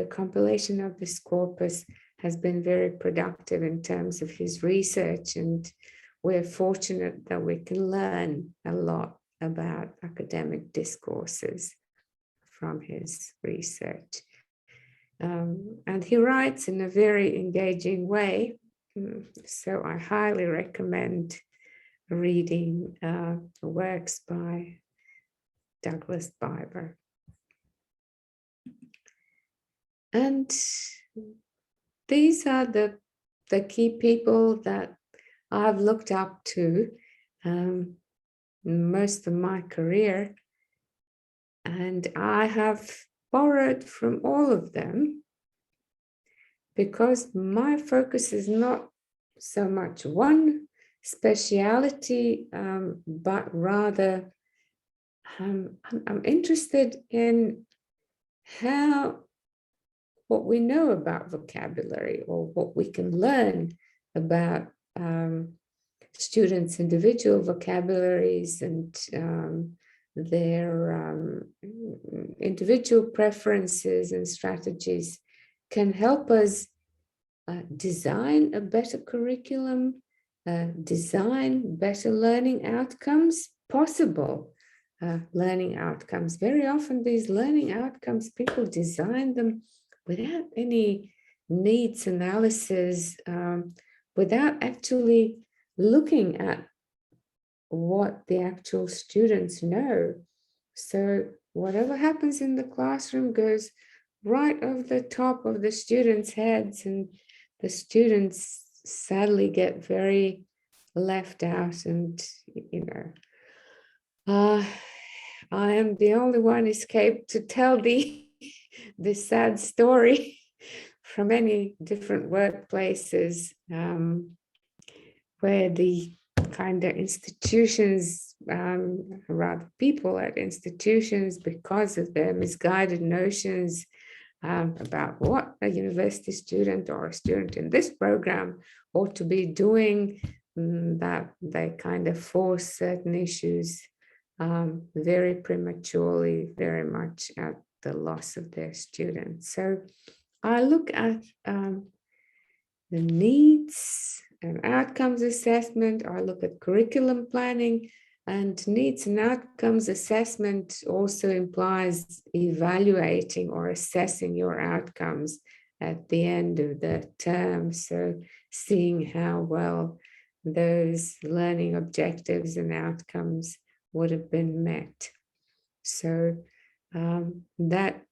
compilation of this corpus has been very productive in terms of his research, and we're fortunate that we can learn a lot about academic discourses from his research. And he writes in a very engaging way. So I highly recommend reading works by Douglas Biber. And these are the key people that I've looked up to most of my career. And I have borrowed from all of them because my focus is not so much one speciality, but rather I'm interested in how what we know about vocabulary or what we can learn about students' individual vocabularies and their individual preferences and strategies can help us design a better curriculum, design better learning outcomes, possible learning outcomes. Very often these learning outcomes, people design them without any needs analysis, without actually looking at what the actual students know. So whatever happens in the classroom goes right over the top of the students' heads, and the students sadly get very left out. And, you know, I am the only one escaped to tell the sad story from many different workplaces where the kind of institutions, rather people at institutions, because of their misguided notions about what a university student or a student in this program ought to be doing, that they kind of force certain issues very prematurely, very much at the loss of their students. So I look at the needs and outcomes assessment. I look at curriculum planning, and needs and outcomes assessment also implies evaluating or assessing your outcomes at the end of the term. So seeing how well those learning objectives and outcomes would have been met. So that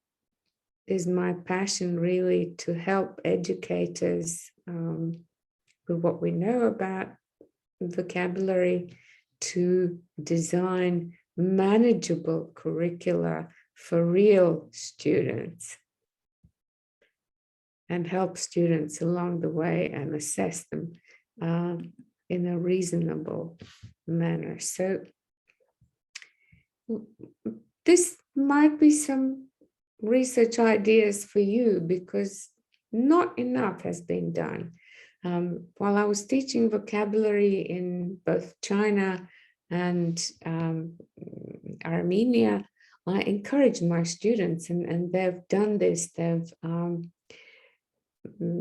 is my passion, really, to help educators with what we know about vocabulary to design manageable curricula for real students and help students along the way and assess them in a reasonable manner. So this might be some research ideas for you, because not enough has been done. While I was teaching vocabulary in both China and Armenia, I encouraged my students, and they've done this. They've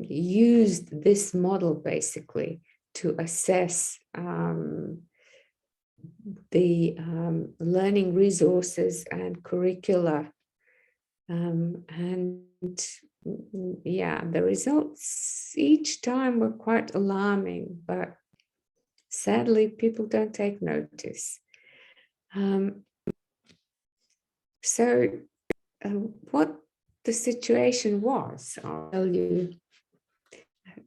used this model basically to assess the learning resources and curricula. And yeah, the results each time were quite alarming, but sadly, people don't take notice. So what the situation was, I'll tell you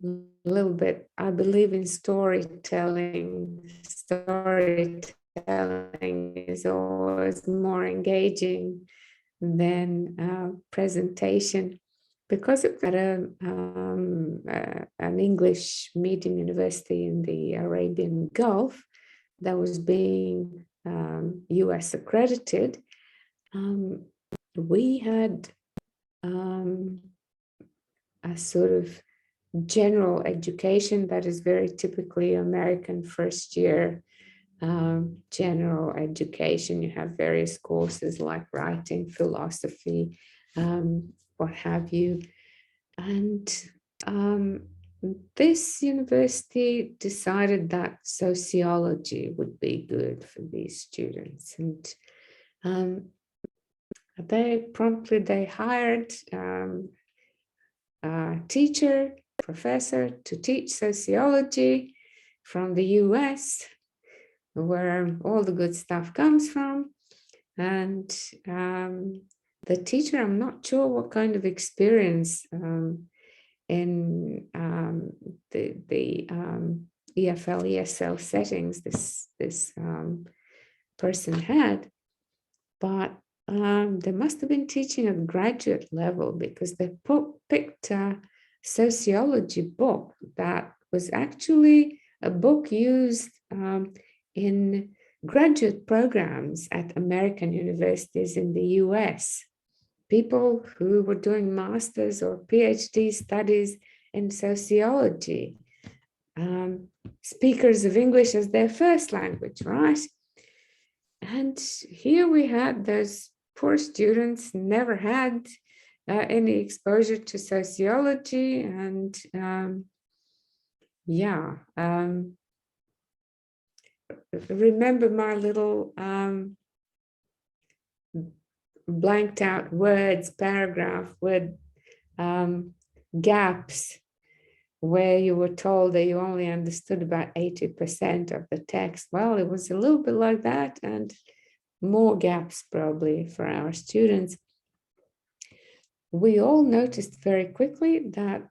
a little bit. I believe in storytelling. Storytelling is always more engaging than presentation, because it was at an English medium university in the Arabian Gulf that was being US accredited. We had a sort of general education that is very typically American first year general education. You have various courses like writing, philosophy, what have you. And this university decided that sociology would be good for these students. And They hired a teacher, professor to teach sociology from the US, where all the good stuff comes from. And the teacher, I'm not sure what kind of experience in the EFL, ESL settings this person had, but they must have been teaching at graduate level, because they picked a sociology book that was actually a book used in graduate programs at American universities in the US. People who were doing master's or PhD studies in sociology, speakers of English as their first language, right? And here we had those poor students, never had any exposure to sociology, and remember my little blanked out words paragraph with gaps, where you were told that you only understood about 80% of the text. Well, it was a little bit like that, and more gaps probably for our students. We all noticed very quickly that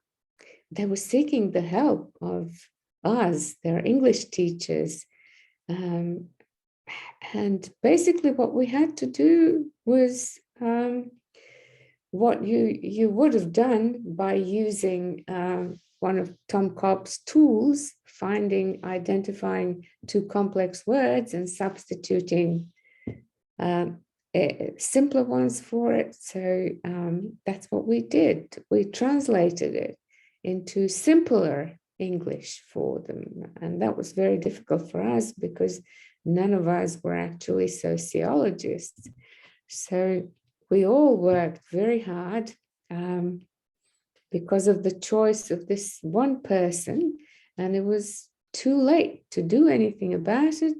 they were seeking the help of us, their English teachers. And basically what we had to do was what you would have done by using one of Tom Cobb's tools, identifying two complex words and substituting simpler ones for it. So that's what we did. We translated it into simpler English for them. And that was very difficult for us, because none of us were actually sociologists. So we all worked very hard because of the choice of this one person, and it was too late to do anything about it.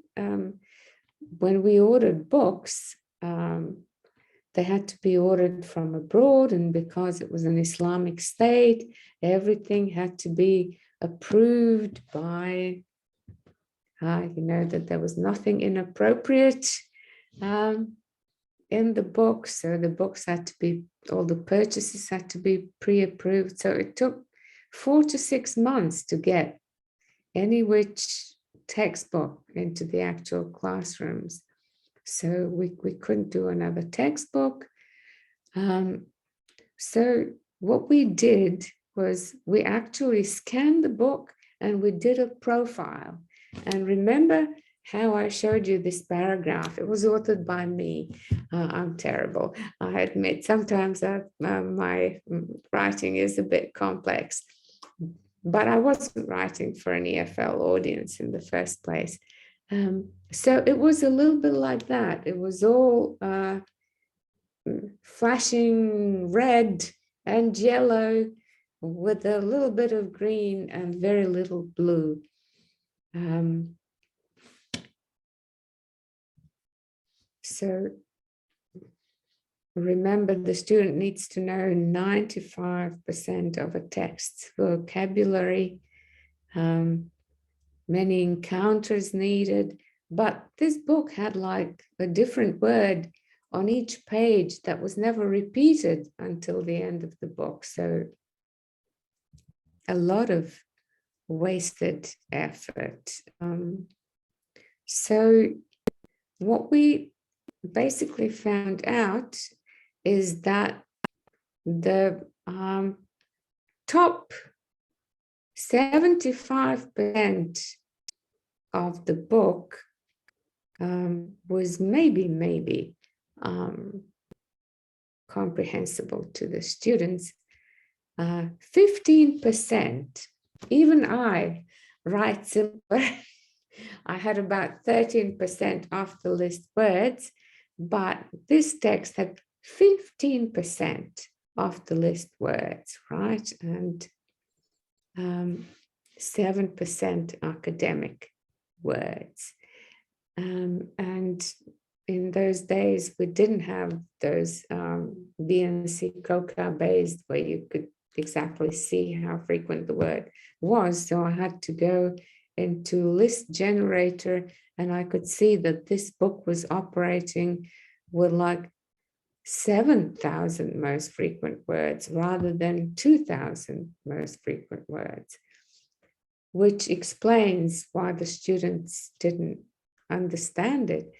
When we ordered books, they had to be ordered from abroad, and because it was an Islamic state, everything had to be approved by, that there was nothing inappropriate in the book. So the books had to be, all the purchases had to be pre-approved. So it took 4 to 6 months to get any which textbook into the actual classrooms. So we couldn't do another textbook. So what we did was we actually scanned the book and we did a profile. And remember how I showed you this paragraph? It was authored by me. I'm terrible, I admit. Sometimes my writing is a bit complex, but I wasn't writing for an EFL audience in the first place. So it was a little bit like that. It was all flashing red and yellow with a little bit of green and very little blue. So remember, the student needs to know 95% of a text's vocabulary, many encounters needed, but this book had like a different word on each page that was never repeated until the end of the book. So a lot of wasted effort. So what we basically found out is that the top 75% of the book was maybe comprehensible to the students. 15%, even I write simpler. I had about 13% off the list words, but this text had 15% off the list words, right? And 7% academic words. And in those days, we didn't have those BNC COCA based where you could exactly see how frequent the word was. So I had to go into list generator, and I could see that this book was operating with like 7,000 most frequent words rather than 2,000 most frequent words, which explains why the students didn't understand it.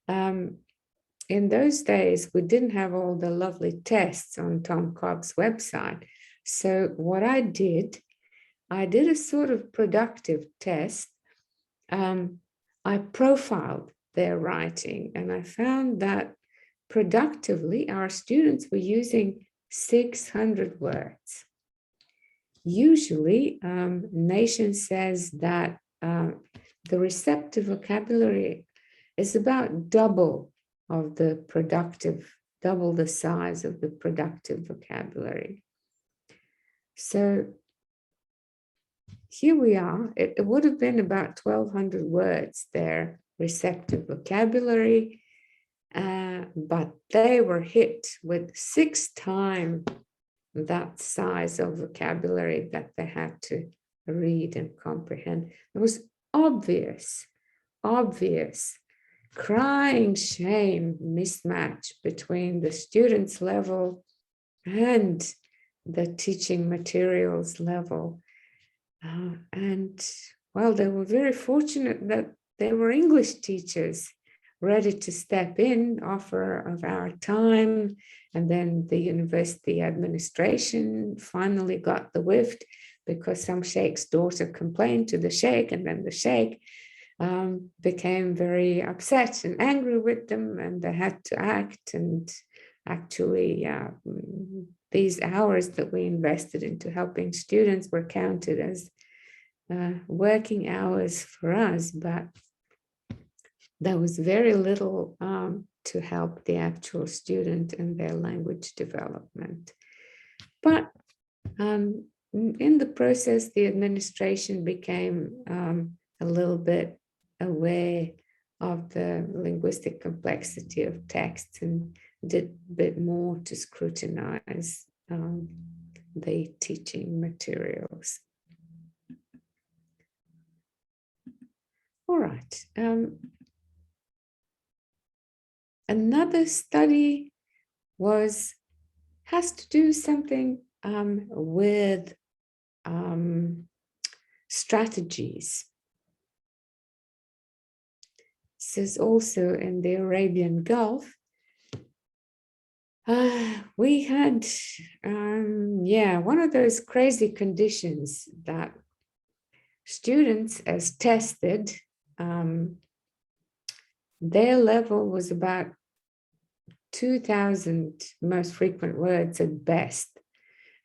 In those days, we didn't have all the lovely tests on Tom Cobb's website. So what I did a sort of productive test. I profiled their writing, and I found that productively, our students were using 600 words. Usually, Nation says that the receptive vocabulary is about double the size of the productive vocabulary. So here we are. It would have been about 1,200 words, their receptive vocabulary, but they were hit with 6 times that size of vocabulary that they had to read and comprehend. It was obvious, crying shame mismatch between the students' level and the teaching materials level. And well, they were very fortunate that they were English teachers ready to step in, offer of our time. And then the university administration finally got the whiff because some sheikh's daughter complained to the sheikh, and then the sheikh became very upset and angry with them, and they had to act. And actually, these hours that we invested into helping students were counted as working hours for us, but there was very little to help the actual student and their language development. But in the process, the administration became a little bit aware of the linguistic complexity of texts and did a bit more to scrutinize the teaching materials. All right. Another study has to do something with strategies. This is also in the Arabian Gulf. We had, one of those crazy conditions that students, as tested, their level was about 2,000 most frequent words at best.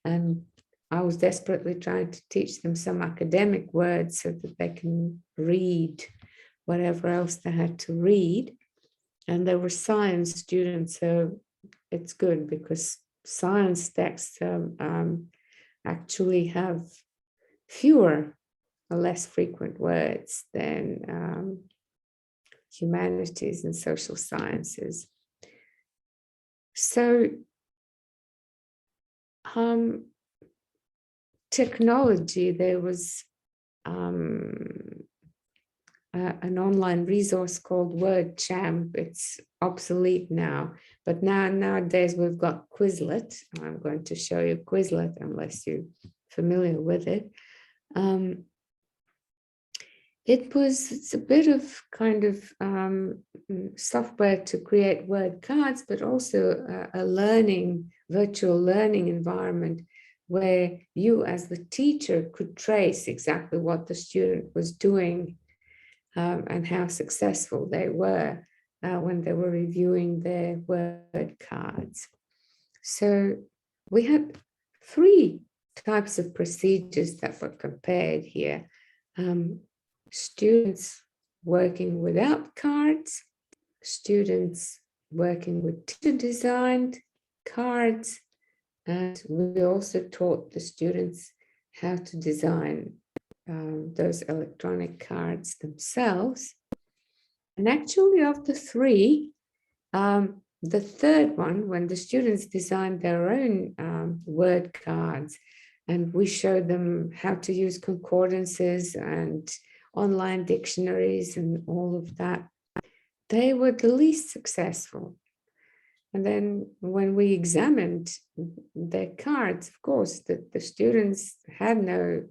And I was desperately trying to teach them some academic words so that they can read whatever else they had to read. And they were science students, so it's good because science texts actually have fewer or less frequent words than humanities and social sciences. So technology, there was an online resource called WordChamp. It's obsolete now, but nowadays we've got Quizlet. I'm going to show you Quizlet unless you're familiar with it. It's a bit of kind of software to create word cards, but also a virtual learning environment where you as the teacher could trace exactly what the student was doing and how successful they were when they were reviewing their word cards. So we had 3 types of procedures that were compared here. Students working without cards, students working with teacher-designed cards, and we also taught the students how to design those electronic cards themselves. And actually, of the 3, The third one, when the students designed their own word cards, and we showed them how to use concordances and online dictionaries and all of that, they were the least successful. And then when we examined their cards, of course, the students had no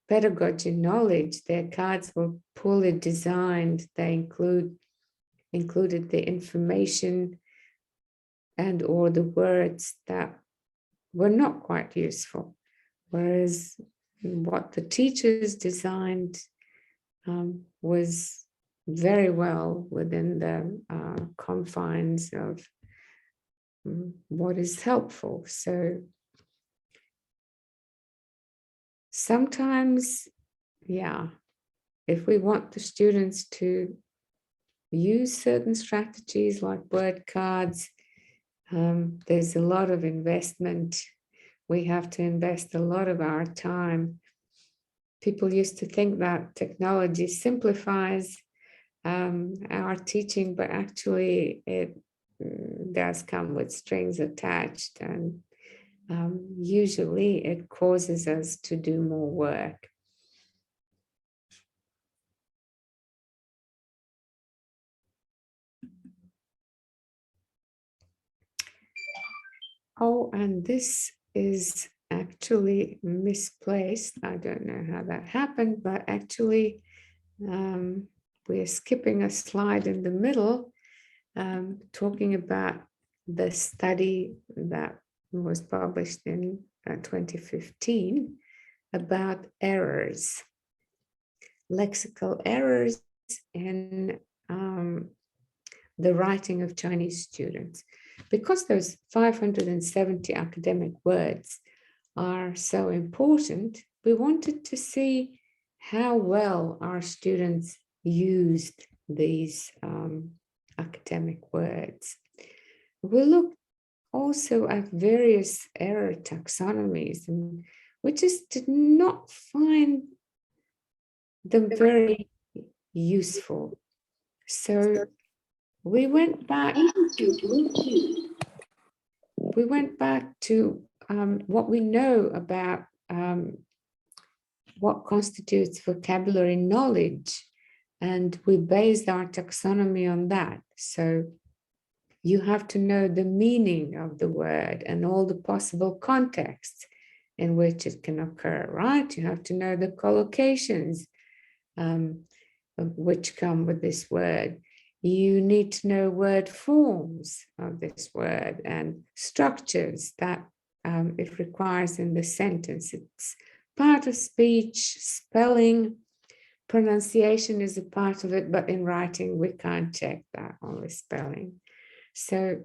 pedagogy knowledge. Their cards were poorly designed. They included the information and or the words that were not quite useful. Whereas what the teachers designed was very well within the confines of what is helpful. So sometimes, yeah, if we want the students to use certain strategies like word cards, there's a lot of investment. We have to invest a lot of our time. People used to think that technology simplifies our teaching, but actually it does come with strings attached, and usually it causes us to do more work. Oh, and this is actually misplaced. I don't know how that happened, but actually we're skipping a slide in the middle, talking about the study that was published in 2015 about errors, lexical errors in the writing of Chinese students. Because those 570 academic words are so important, we wanted to see how well our students used these academic words. We looked also at various error taxonomies, and we just did not find them very useful. So we went back to what we know about what constitutes vocabulary knowledge, and we based our taxonomy on that. So you have to know the meaning of the word and all the possible contexts in which it can occur, right? You have to know the collocations which come with this word. You need to know word forms of this word and structures that it requires in the sentence. It's part of speech, spelling, pronunciation is a part of it, but in writing, we can't check that, only spelling. So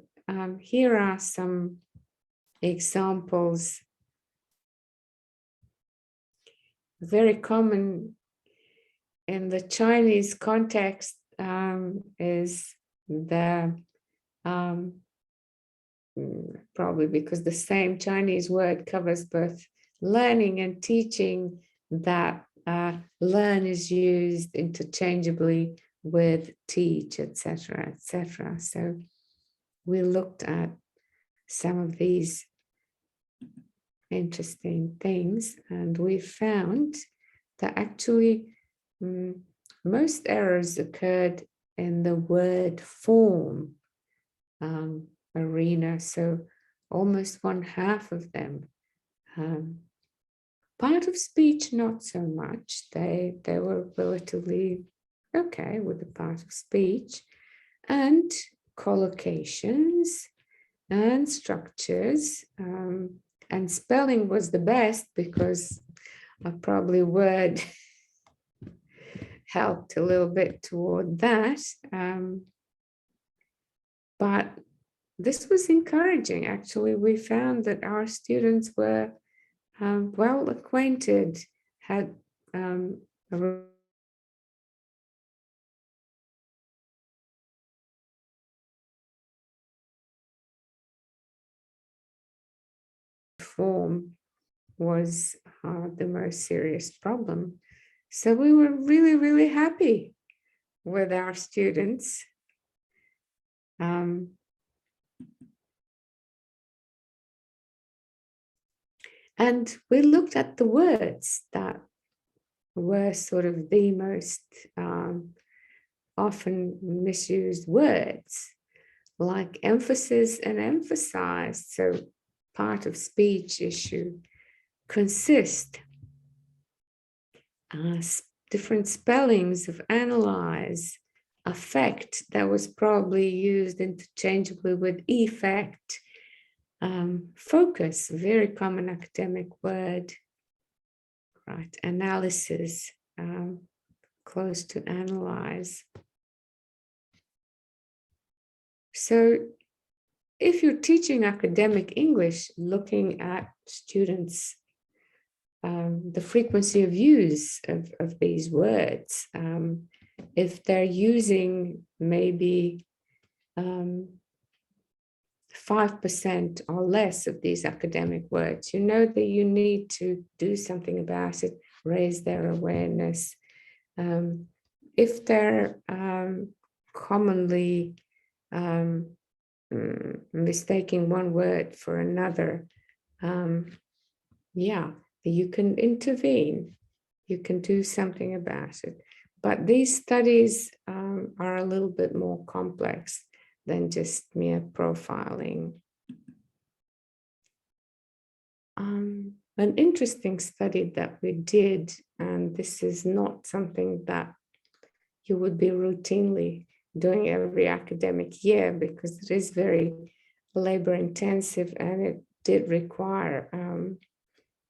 here are some examples. Very common in the Chinese context is the, probably because the same Chinese word covers both learning and teaching, that learn is used interchangeably with teach, etc., etc. So we looked at some of these interesting things, and we found that actually most errors occurred in the word form arena. So almost 1/2 of them. Part of speech, not so much. They were relatively okay with the part of speech, and collocations and structures, and spelling was the best because probably word helped a little bit toward that. But this was encouraging. Actually, we found that our students were well acquainted, had a form was the most serious problem. So we were really, really happy with our students. And we looked at the words that were sort of the most often misused words, like emphasis and emphasized. So part of speech issue consist, different spellings of analyze, affect, that was probably used interchangeably with effect, focus, very common academic word, right? Analysis, close to analyze. So if you're teaching academic English, looking at students, the frequency of use of these words, if they're using maybe 5% or less of these academic words, you know that you need to do something about it, raise their awareness. If they're commonly mistaking one word for another, yeah, you can intervene, you can do something about it. But these studies are a little bit more complex than just mere profiling. An interesting study that we did, and this is not something that you would be routinely doing every academic year because it is very labor intensive and it did require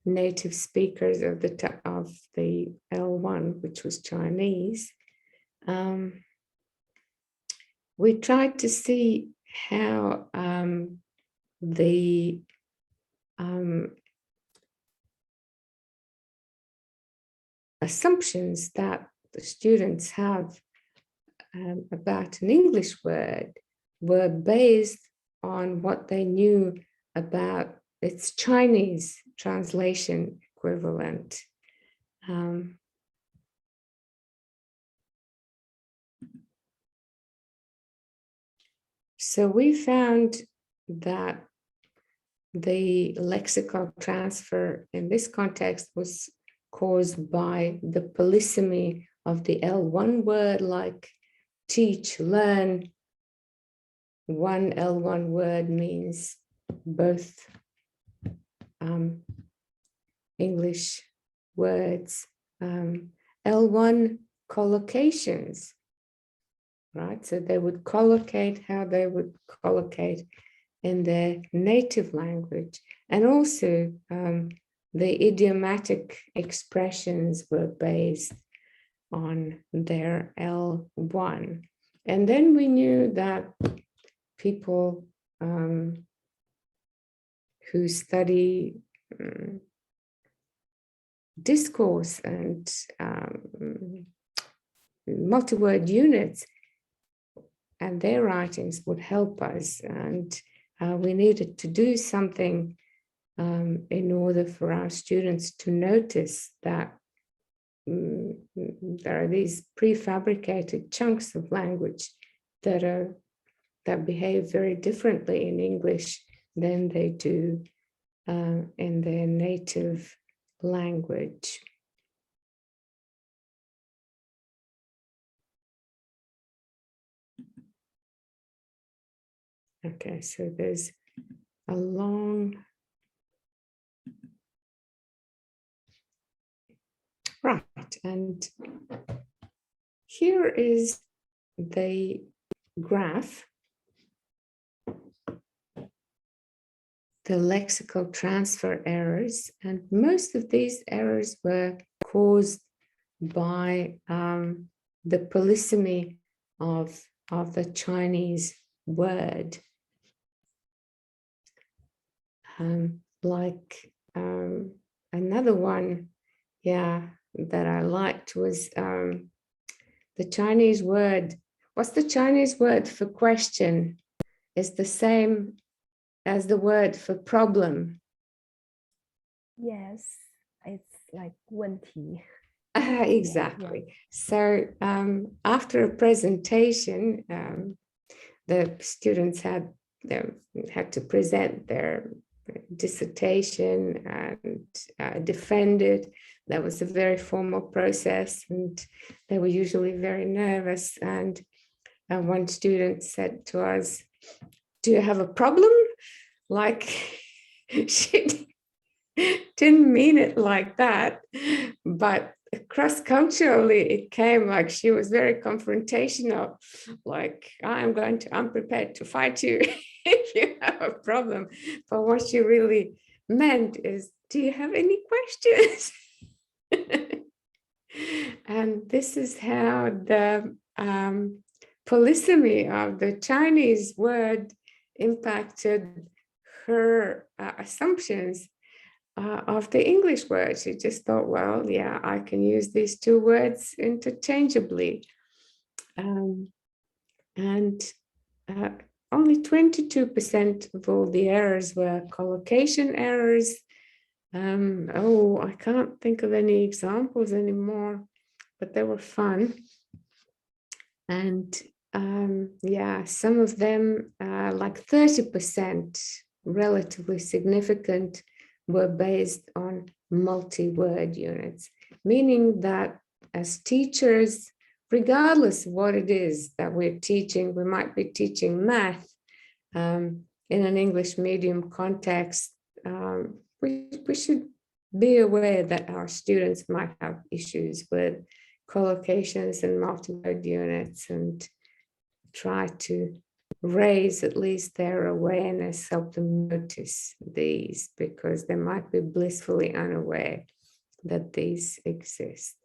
native speakers of the L1, which was Chinese. We tried to see how the assumptions that the students have about an English word were based on what they knew about its Chinese translation equivalent. So we found that the lexical transfer in this context was caused by the polysemy of the L1 word, like teach, learn. One L1 word means both English words. L1 collocations, right? So they would collocate how they would collocate in their native language. And also the idiomatic expressions were based on their L1. And then we knew that people who study discourse and multi-word units and their writings would help us. And we needed to do something in order for our students to notice that there are these prefabricated chunks of language that behave very differently in English than they do in their native language. Okay, so there's a long, right, and here is the graph, the lexical transfer errors, and most of these errors were caused by the polysemy of the Chinese word. Another one, yeah, that I liked was the Chinese word. What's the Chinese word for question? Is the same as the word for problem. Yes, it's like 问题. Exactly. Yeah. So after a presentation, the students had to present their dissertation and defend it. That was a very formal process, and they were usually very nervous. And one student said to us, "Do you have a problem?" Like she didn't mean it like that, but cross-culturally it came like she was very confrontational, like I'm prepared to fight you if you have a problem. But what she really meant is, do you have any questions? And this is how the polysemy of the Chinese word impacted her assumptions of the English word. She just thought, well, yeah, I can use these two words interchangeably. And only 22% of all the errors were collocation errors. I can't think of any examples anymore, but they were fun. And yeah, some of them, like 30%, relatively significant, were based on multi-word units, meaning that as teachers, regardless of what it is that we're teaching, we might be teaching math in an English medium context. We should be aware that our students might have issues with collocations and multi-word units, and try to raise at least their awareness, help them notice these, because they might be blissfully unaware that these exist.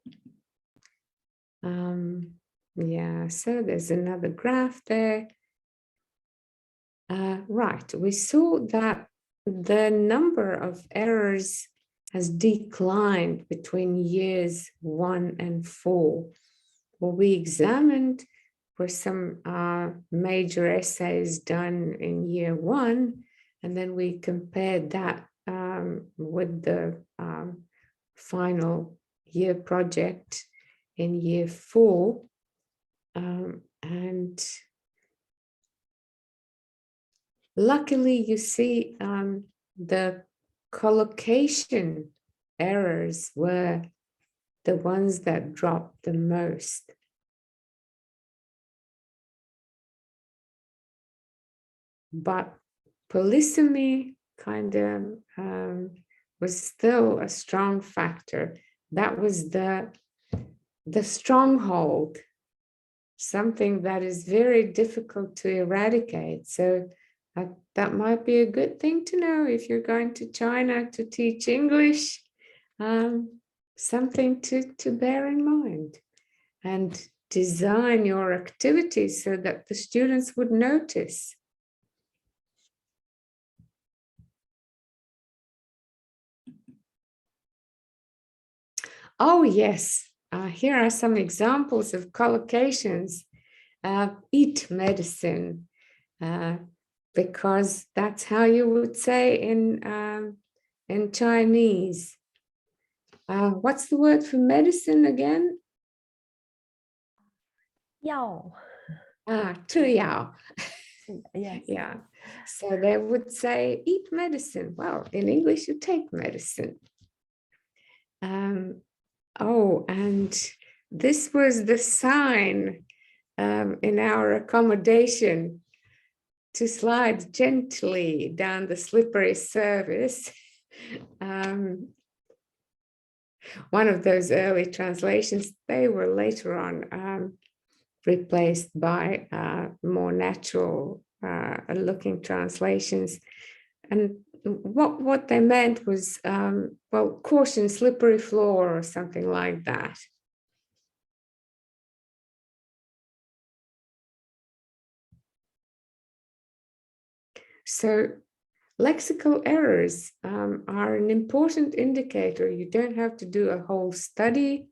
Yeah, so there's another graph there. Right, we saw that the number of errors has declined between years 1 and 4. What we examined were some major essays done in year 1, and then we compared that with the final year project in year 4. And luckily, you see the collocation errors were the ones that dropped the most. But polysemy kind of was still a strong factor. That was the stronghold, something that is very difficult to eradicate. So that might be a good thing to know if you're going to China to teach English, something to bear in mind, and design your activities so that the students would notice. Oh, yes. Here are some examples of collocations. Eat medicine, because that's how you would say in Chinese. What's the word for medicine again? 药 Tu yao. yes Yeah. So they would say, eat medicine. Well, in English, you take medicine. Oh, and this was the sign in our accommodation to slide gently down the slippery surface. One of those early translations, they were later on replaced by more natural looking translations. And what they meant was, well, caution, slippery floor or something like that. So lexical errors are an important indicator. You don't have to do a whole study,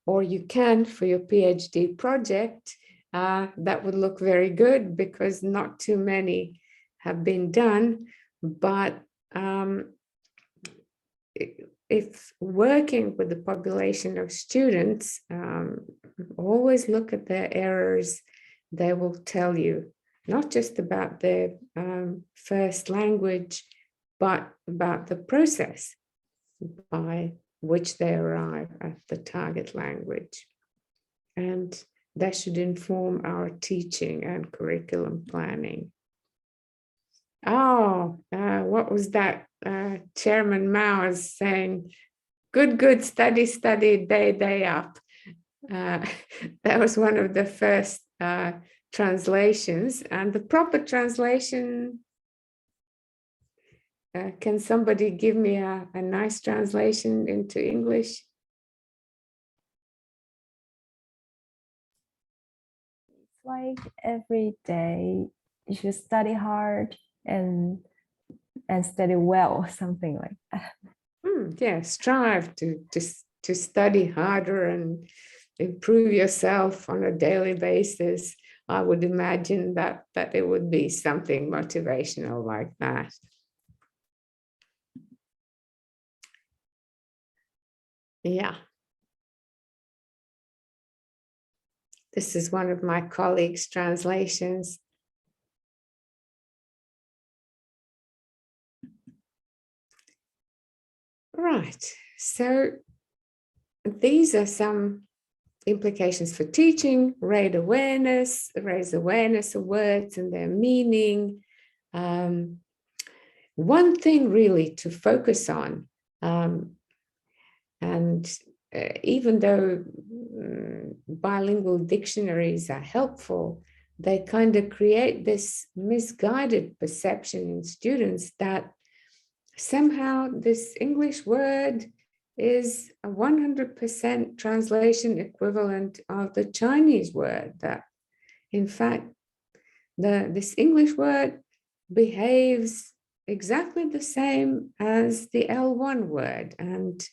or you can for your PhD project. That would look very good because not too many have been done. But if working with the population of students, always look at their errors. They will tell you not just about their first language, but about the process by which they arrive at the target language. And that should inform our teaching and curriculum planning. Oh, what was that? Chairman Mao is saying, good, good, study, study, day, day up. That was one of the first translations, and the proper translation, can somebody give me a nice translation into English? It's like every day you should study hard and study well, something like that. Yeah, strive to study harder and improve yourself on a daily basis. I would imagine that it would be something motivational like that. Yeah. This is one of my colleagues' translations. Right, so these are some implications for teaching: raise awareness of words and their meaning. One thing really to focus on, and even though bilingual dictionaries are helpful, they kind of create this misguided perception in students that somehow this English word is a 100% translation equivalent of the Chinese word, that in fact this English word behaves exactly the same as the L1 word, and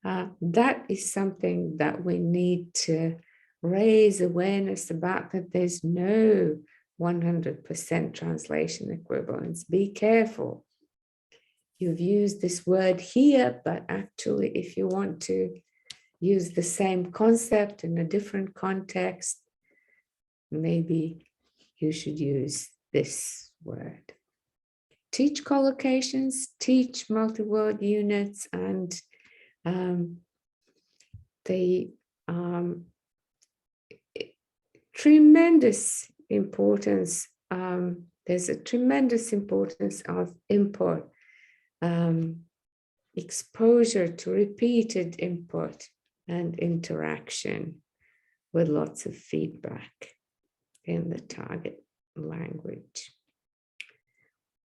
that is something that we need to raise awareness about, that there's no 100% translation equivalence. Be careful. You've used this word here, but actually, if you want to use the same concept in a different context, maybe you should use this word. Teach collocations, teach multi-word units, and tremendous importance. There's a tremendous importance of input. Exposure to repeated input and interaction with lots of feedback in the target language.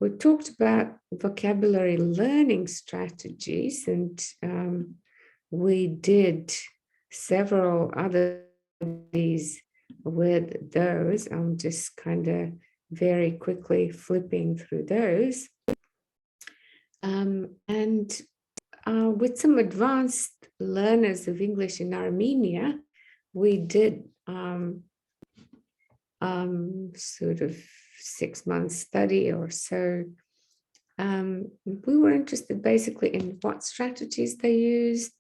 We talked about vocabulary learning strategies, and we did several other these with those. I'm just kind of very quickly flipping through those. And with some advanced learners of English in Armenia, we did sort of 6-month study or so. We were interested basically in what strategies they used,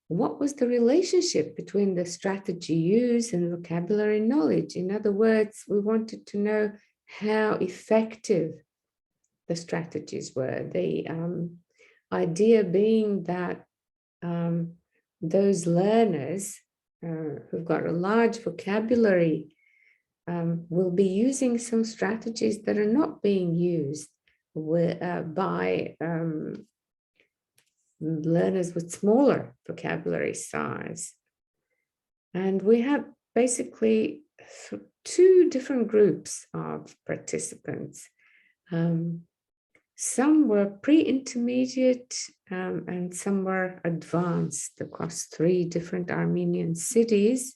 what was the relationship between the strategy used and vocabulary knowledge. In other words, we wanted to know how effective the strategies were. The idea being that those learners who've got a large vocabulary will be using some strategies that are not being used by learners with smaller vocabulary size. And we had basically 2 different groups of participants. Some were pre-intermediate and some were advanced across 3 different Armenian cities.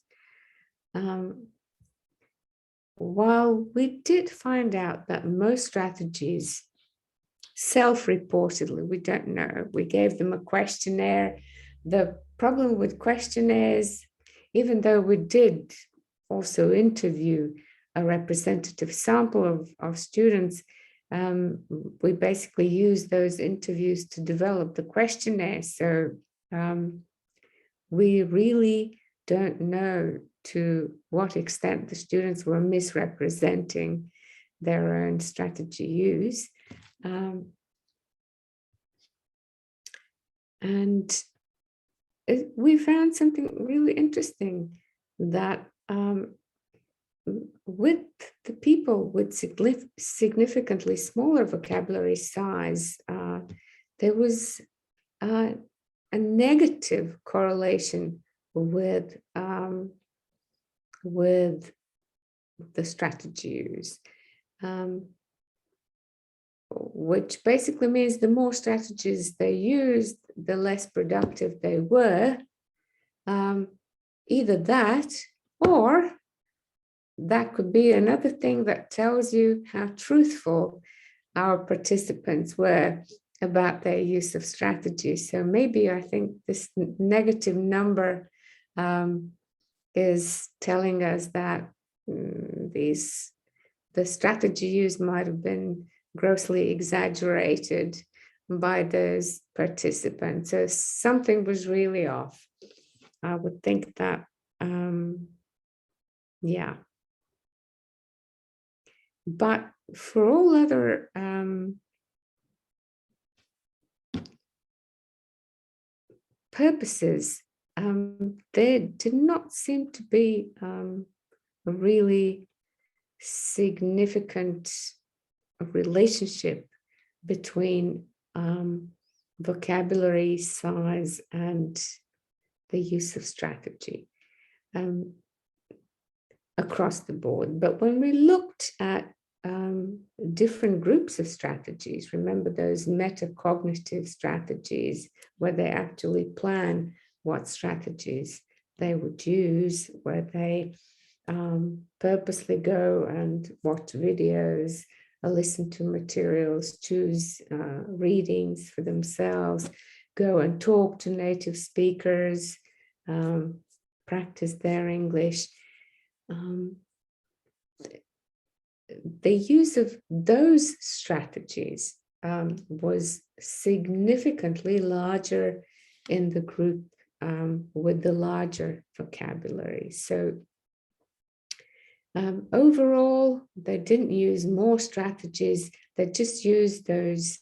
While we did find out that most strategies self-reportedly, we don't know, we gave them a questionnaire. The problem with questionnaires, even though we did also interview a representative sample of students, we basically used those interviews to develop the questionnaire. So we really don't know to what extent the students were misrepresenting their own strategy use. And we found something really interesting, that with the people with significantly smaller vocabulary size, there was a negative correlation with the strategy use, which basically means the more strategies they used, the less productive they were. Either that, or that could be another thing that tells you how truthful our participants were about their use of strategy. So maybe I think this negative number is telling us that the strategy used might have been grossly exaggerated by those participants. So something was really off. I would think that, yeah. But for all other purposes, there did not seem to be a really significant relationship between vocabulary size and the use of strategy across the board. But when we looked at different groups of strategies, remember those metacognitive strategies where they actually plan what strategies they would use, where they purposely go and watch videos, listen to materials, choose readings for themselves, go and talk to native speakers, practice their English. The use of those strategies was significantly larger in the group with the larger vocabulary. So overall, they didn't use more strategies. They just used those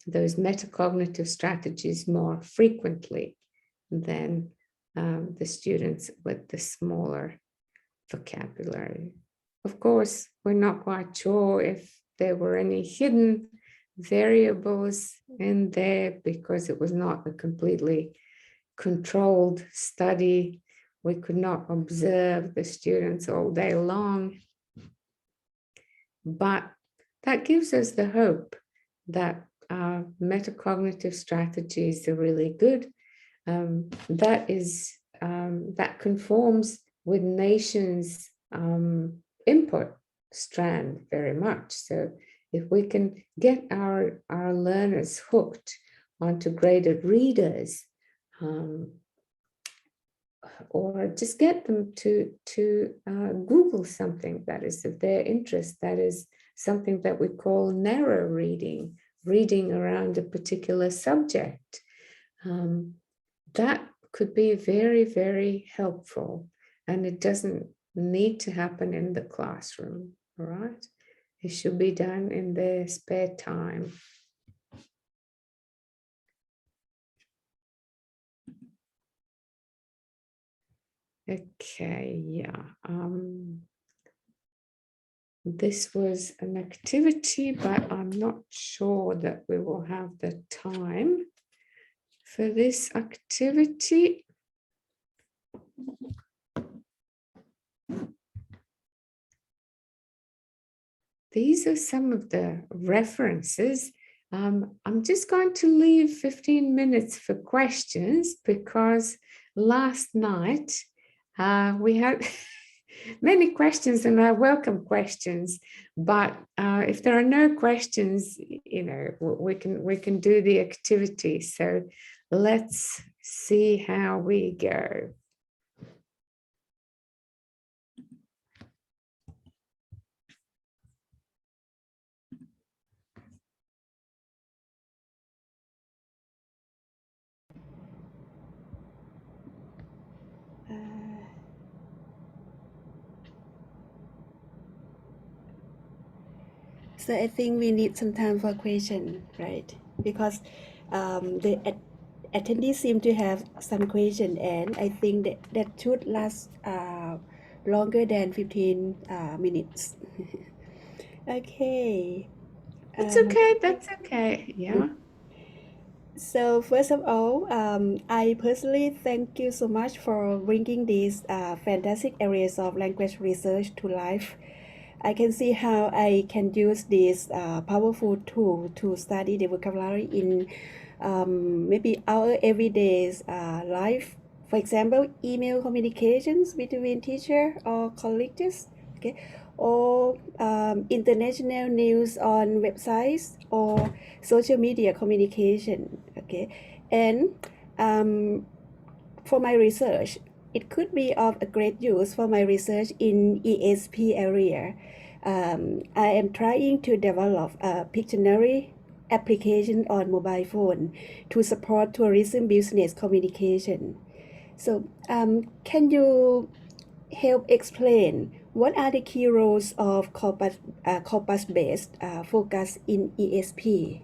metacognitive strategies more frequently than the students with the smaller vocabulary. Of course, we're not quite sure if there were any hidden variables in there because it was not a completely controlled study. We could not observe the students all day long. But that gives us the hope that metacognitive strategies are really good. That conforms with nations' input strand very much. So if we can get our learners hooked onto graded readers, or just get them to Google something that is of their interest, that is something that we call narrow reading, reading around a particular subject, that could be very, very helpful. And it doesn't need to happen in the classroom, all right? It should be done in their spare time. Okay, yeah. This was an activity, but I'm not sure that we will have the time for this activity. These are some of the references. I'm just going to leave 15 minutes for questions because last night we had many questions, and I welcome questions. But if there are no questions, you know, we can do the activity. So let's see how we go. So I think we need some time for question, right? Because the attendees seem to have some question, and I think that should last longer than 15 minutes. Okay. It's okay. That's okay. Yeah. So first of all, I personally thank you so much for bringing these fantastic areas of language research to life. I can see how I can use this powerful tool to study the vocabulary in maybe our everyday life. For example, email communications between teacher or colleagues, okay, or international news on websites or social media communication, okay, and for my research, it could be of a great use for my research in ESP area. I am trying to develop a Pictionary application on mobile phone to support tourism business communication. So, can you help explain what are the key roles of corpus-based focus in ESP?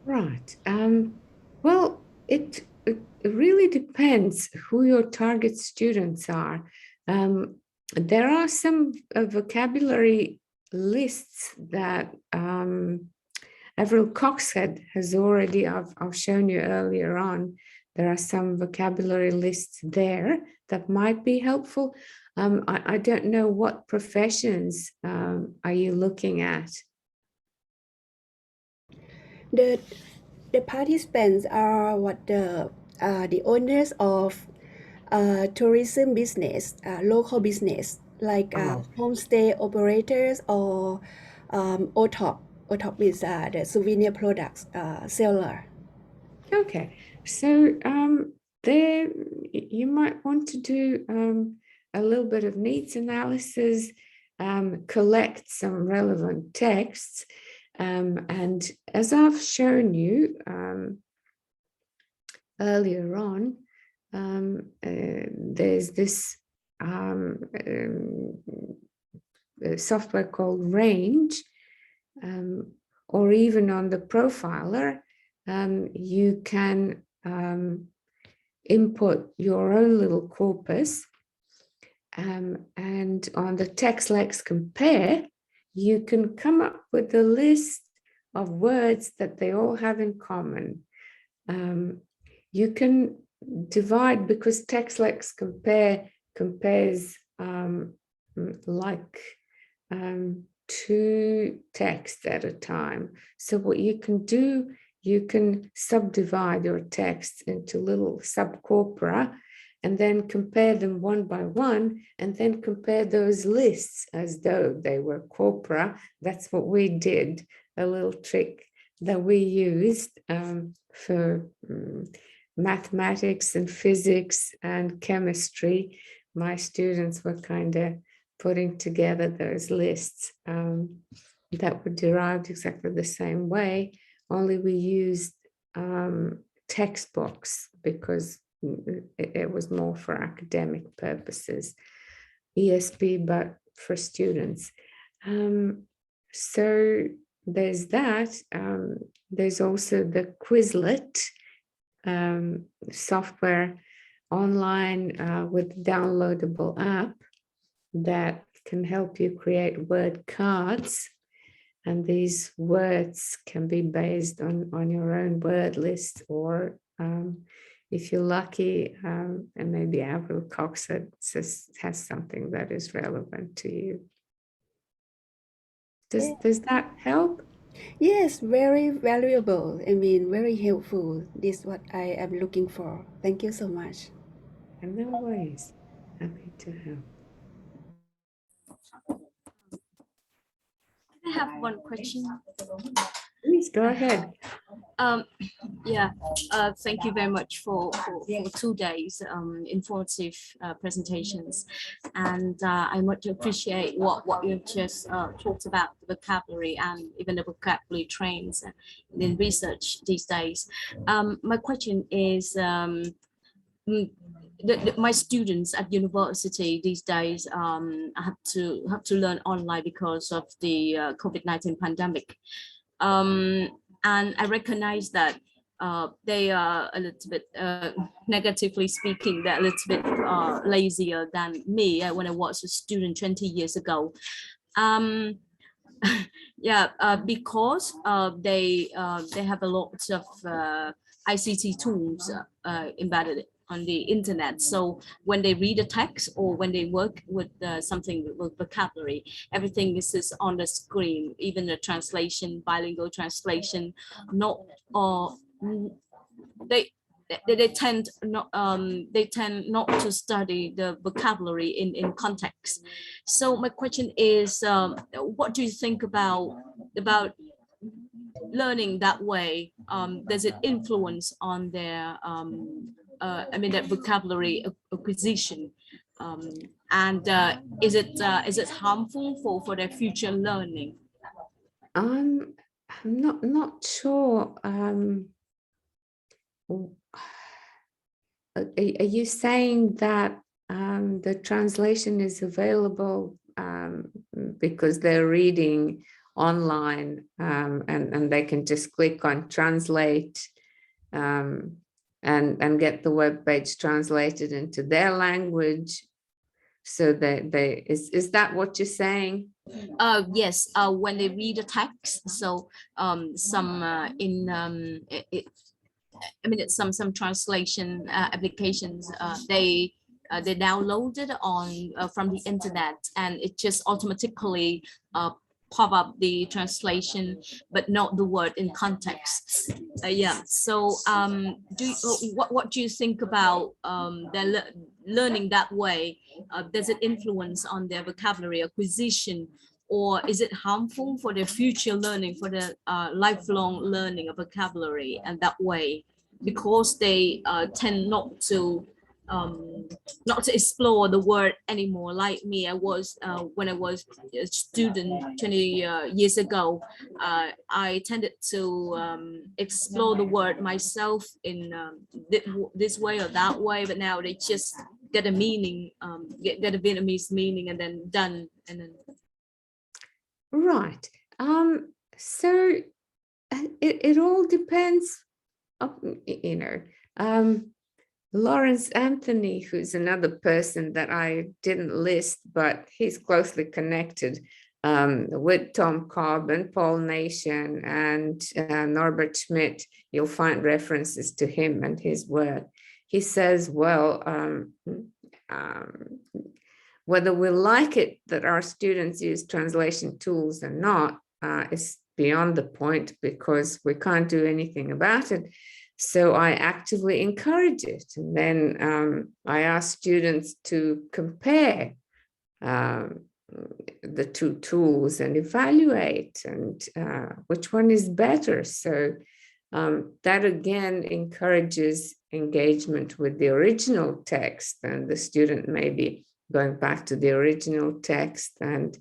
Right. Well, it really depends who your target students are. There are some vocabulary lists that Avril Coxhead has already, I've shown you earlier on. There are some vocabulary lists there that might be helpful. I don't know what professions are you looking at? The participants are the owners of tourism business, local business like Oh. homestay operators or OTOP. OTOP is the souvenir products seller. Okay, so there you might want to do a little bit of needs analysis, collect some relevant texts, and as I've shown you earlier on, there's this software called Range, or even on the profiler, you can input your own little corpus, and on the TextLex Compare, you can come up with a list of words that they all have in common. You can divide, because TextLex Compare compares like 2 texts at a time. So what you can do, you can subdivide your texts into little subcorpora and then compare them one by one, and then compare those lists as though they were corpora. That's what we did, a little trick that we used for mathematics and physics and chemistry. My students were kind of putting together those lists that were derived exactly the same way, only we used textbooks because it was more for academic purposes, ESP, but for students. So there's that. There's also the Quizlet software online with downloadable app that can help you create word cards, and these words can be based on your own word list, or if you're lucky, and maybe Avril Cox has something that is relevant to you. Does that help? Yes, very valuable. I mean, very helpful. This is what I am looking for. Thank you so much. And no worries. Happy to help. I have one question. Please go ahead. Yeah, thank you very much for 2 days informative presentations, and I much appreciate what you've just talked about, the vocabulary and even the vocabulary trends in research these days. My question is, my students at university these days have to learn online because of the COVID-19 pandemic, and I recognize that they are a little bit, negatively speaking, they're a little bit lazier than me when I was a student 20 years ago. Yeah, because they have a lot of ICT tools embedded on the internet. So when they read a text or when they work with something with vocabulary, everything is on the screen, even the translation, bilingual translation, not they they tend not to study the vocabulary in context. So my question is, what do you think about learning that way? Does it influence on their their vocabulary acquisition, and is it harmful for their future learning? I'm not sure. Are you saying that the translation is available because they're reading online, and they can just click on translate and get the web page translated into their language? So is that what you're saying? Yes, when they read a text, so some some translation applications, they download it on from the internet, and it just automatically pop up the translation, but not the word in context. Yeah. So what do you think about their learning that way? Does it influence on their vocabulary acquisition, or is it harmful for their future learning, for the lifelong learning of vocabulary and that way, because they tend not to explore the word anymore? Like me, I was when I was a student 20 years ago, I tended to explore the word myself in this way or that way, but now they just get a meaning, get a Vietnamese meaning, and then done, and then Right. So it all depends on, Lawrence Anthony, who's another person that I didn't list, but he's closely connected with Tom Cobb and Paul Nation and Norbert Schmidt. You'll find references to him and his work. He says, well, whether we like it that our students use translation tools or not is beyond the point, because we can't do anything about it. So I actively encourage it. And then I ask students to compare the two tools and evaluate and which one is better. So that again encourages engagement with the original text, and the student may be going back to the original text and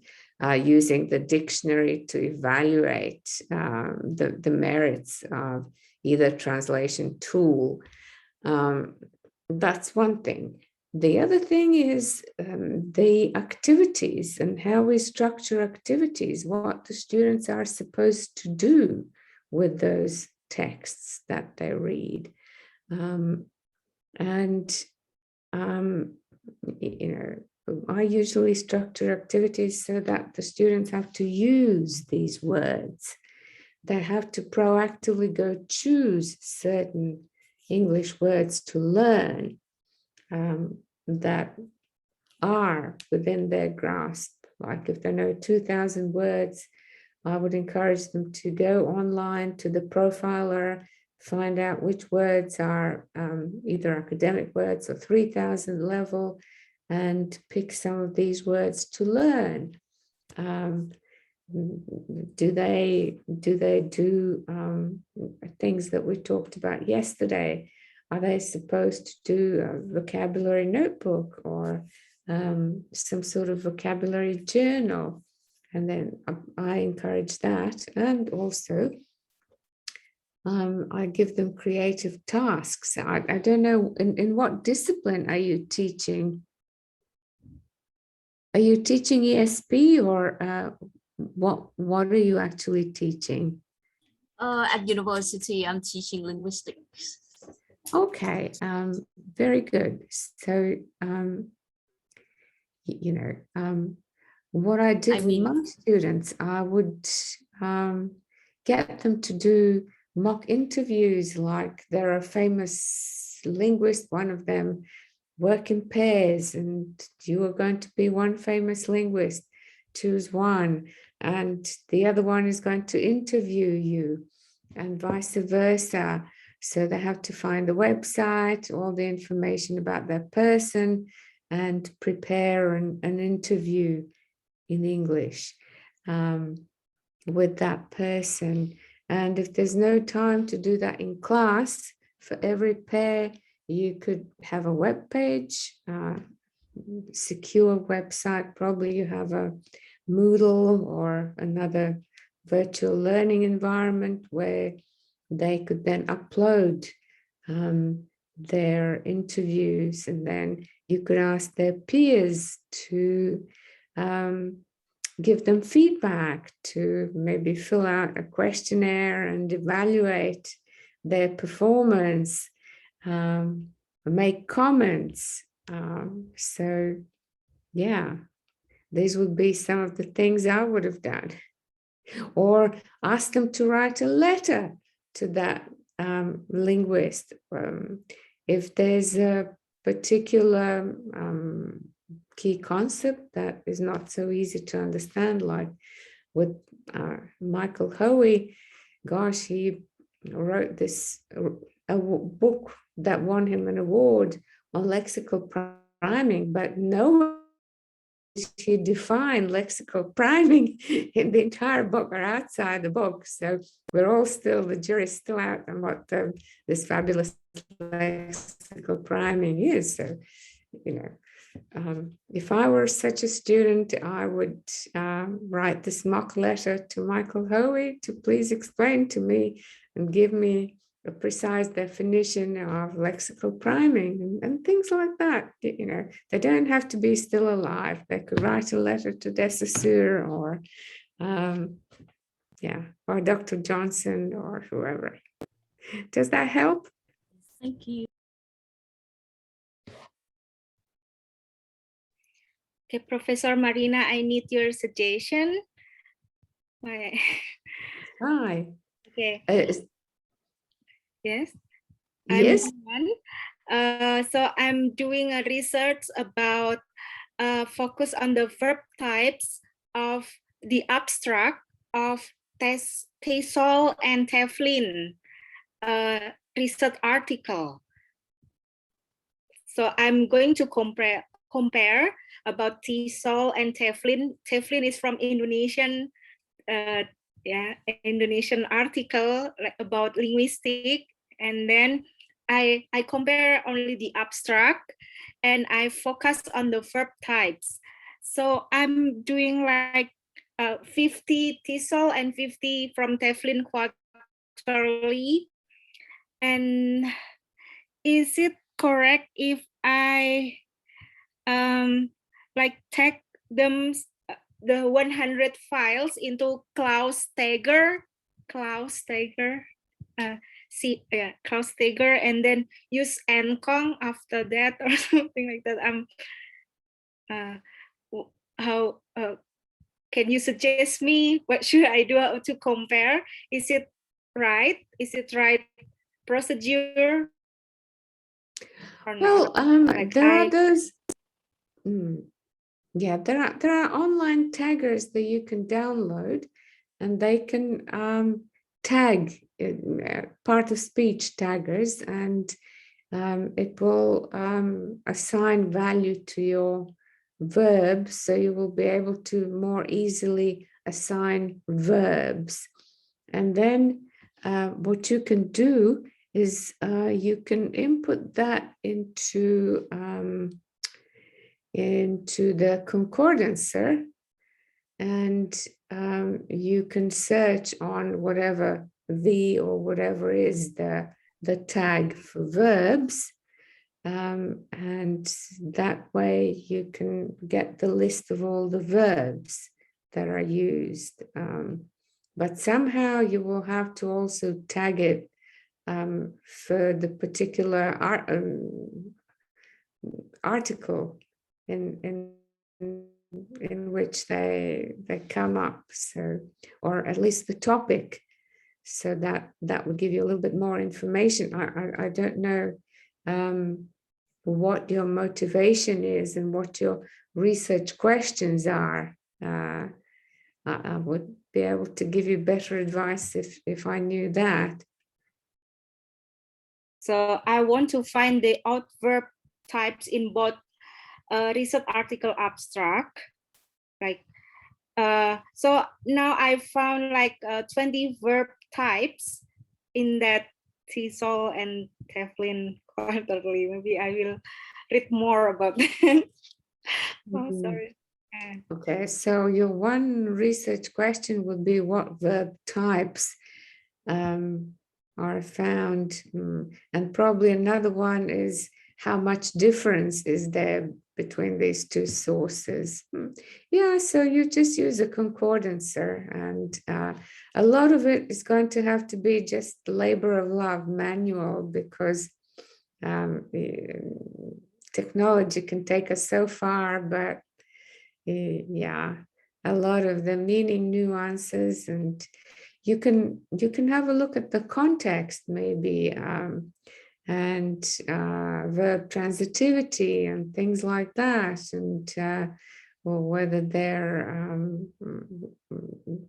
using the dictionary to evaluate the merits of either translation tool. That's one thing. The other thing is the activities and how we structure activities, what the students are supposed to do with those texts that they read. I usually structure activities so that the students have to use these words. They have to proactively go choose certain English words to learn that are within their grasp. Like if they know 2,000 words, I would encourage them to go online to the profiler, find out which words are either academic words or 3,000 level, and pick some of these words to learn. Do they do things that we talked about yesterday? Are they supposed to do a vocabulary notebook or some sort of vocabulary journal? And then I encourage that. And also I give them creative tasks. I don't know, in what discipline are you teaching? Are you teaching ESP or what are you actually teaching? At university, I'm teaching linguistics. Okay, very good. So, you know, what I did with my students, I would get them to do mock interviews. Like there are famous linguists, one of them work in pairs, and you are going to be one famous linguist, choose one, and the other one is going to interview you, and vice versa. So they have to find the website, all the information about that person, and prepare an interview in English with that person. And if there's no time to do that in class, for every pair, you could have a web page, secure website. Probably you have a Moodle or another virtual learning environment where they could then upload their interviews, and then you could ask their peers to give them feedback, to maybe fill out a questionnaire and evaluate their performance, make comments. So yeah, these would be some of the things I would have done. Or ask them to write a letter to that linguist. If there's a particular key concept that is not so easy to understand, like with Michael Hoey, gosh, he wrote this a book that won him an award on lexical priming, but no one he defined lexical priming in the entire book or outside the book. So we're all still, the jury's still out on what this fabulous lexical priming is. So, you know, if I were such a student, I would write this mock letter to Michael Hoey to please explain to me and give me a precise definition of lexical priming and things like that. You know, they don't have to be still alive. They could write a letter to De Saussure or or Dr. Johnson or whoever. Does that help? Thank you. Okay, Professor Marina, I need your suggestion. Hi. Okay. Yes. Yes. So I'm doing a research about focus on the verb types of the abstract of Tesol and Teflin research article. So I'm going to compare about Tesol and Teflin. Teflin is from Indonesian, Indonesian article about linguistic, and then I compare only the abstract, and I focus on the verb types. So I'm doing like 50 Tesol and 50 from Teflin quarterly. And is it correct if I like tag them the 100 files into Klaus Steger, Klaus Steger, and then use Encong after that or something like that? How can you suggest me what should I do to compare? Is it right? Is it right procedure? Well, there are those. Yeah, there are online taggers that you can download, and they can tag part of speech taggers, and it will assign value to your verbs, so you will be able to more easily assign verbs. And then what you can do is you can input that into the concordancer, and you can search on whatever V or whatever is the tag for verbs. And that way you can get the list of all the verbs that are used. But somehow you will have to also tag it for the particular article in which they come up. So, or at least the topic. So that would give you a little bit more information. I don't know what your motivation is and what your research questions are. I would be able to give you better advice if I knew that. So I want to find the adverb types in both research article abstract. Like, so now I found like 20 verb types in that TESOL and Teflon quarterly. Maybe I will read more about that. Oh, sorry. Okay, so your one research question would be what verb types are found, and probably another one is how much difference is there between these two sources. Yeah, so you just use a concordancer, and a lot of it is going to have to be just labor of love manual, because technology can take us so far, but yeah, a lot of the meaning nuances, and you can have a look at the context maybe, and verb transitivity and things like that, and or whether they're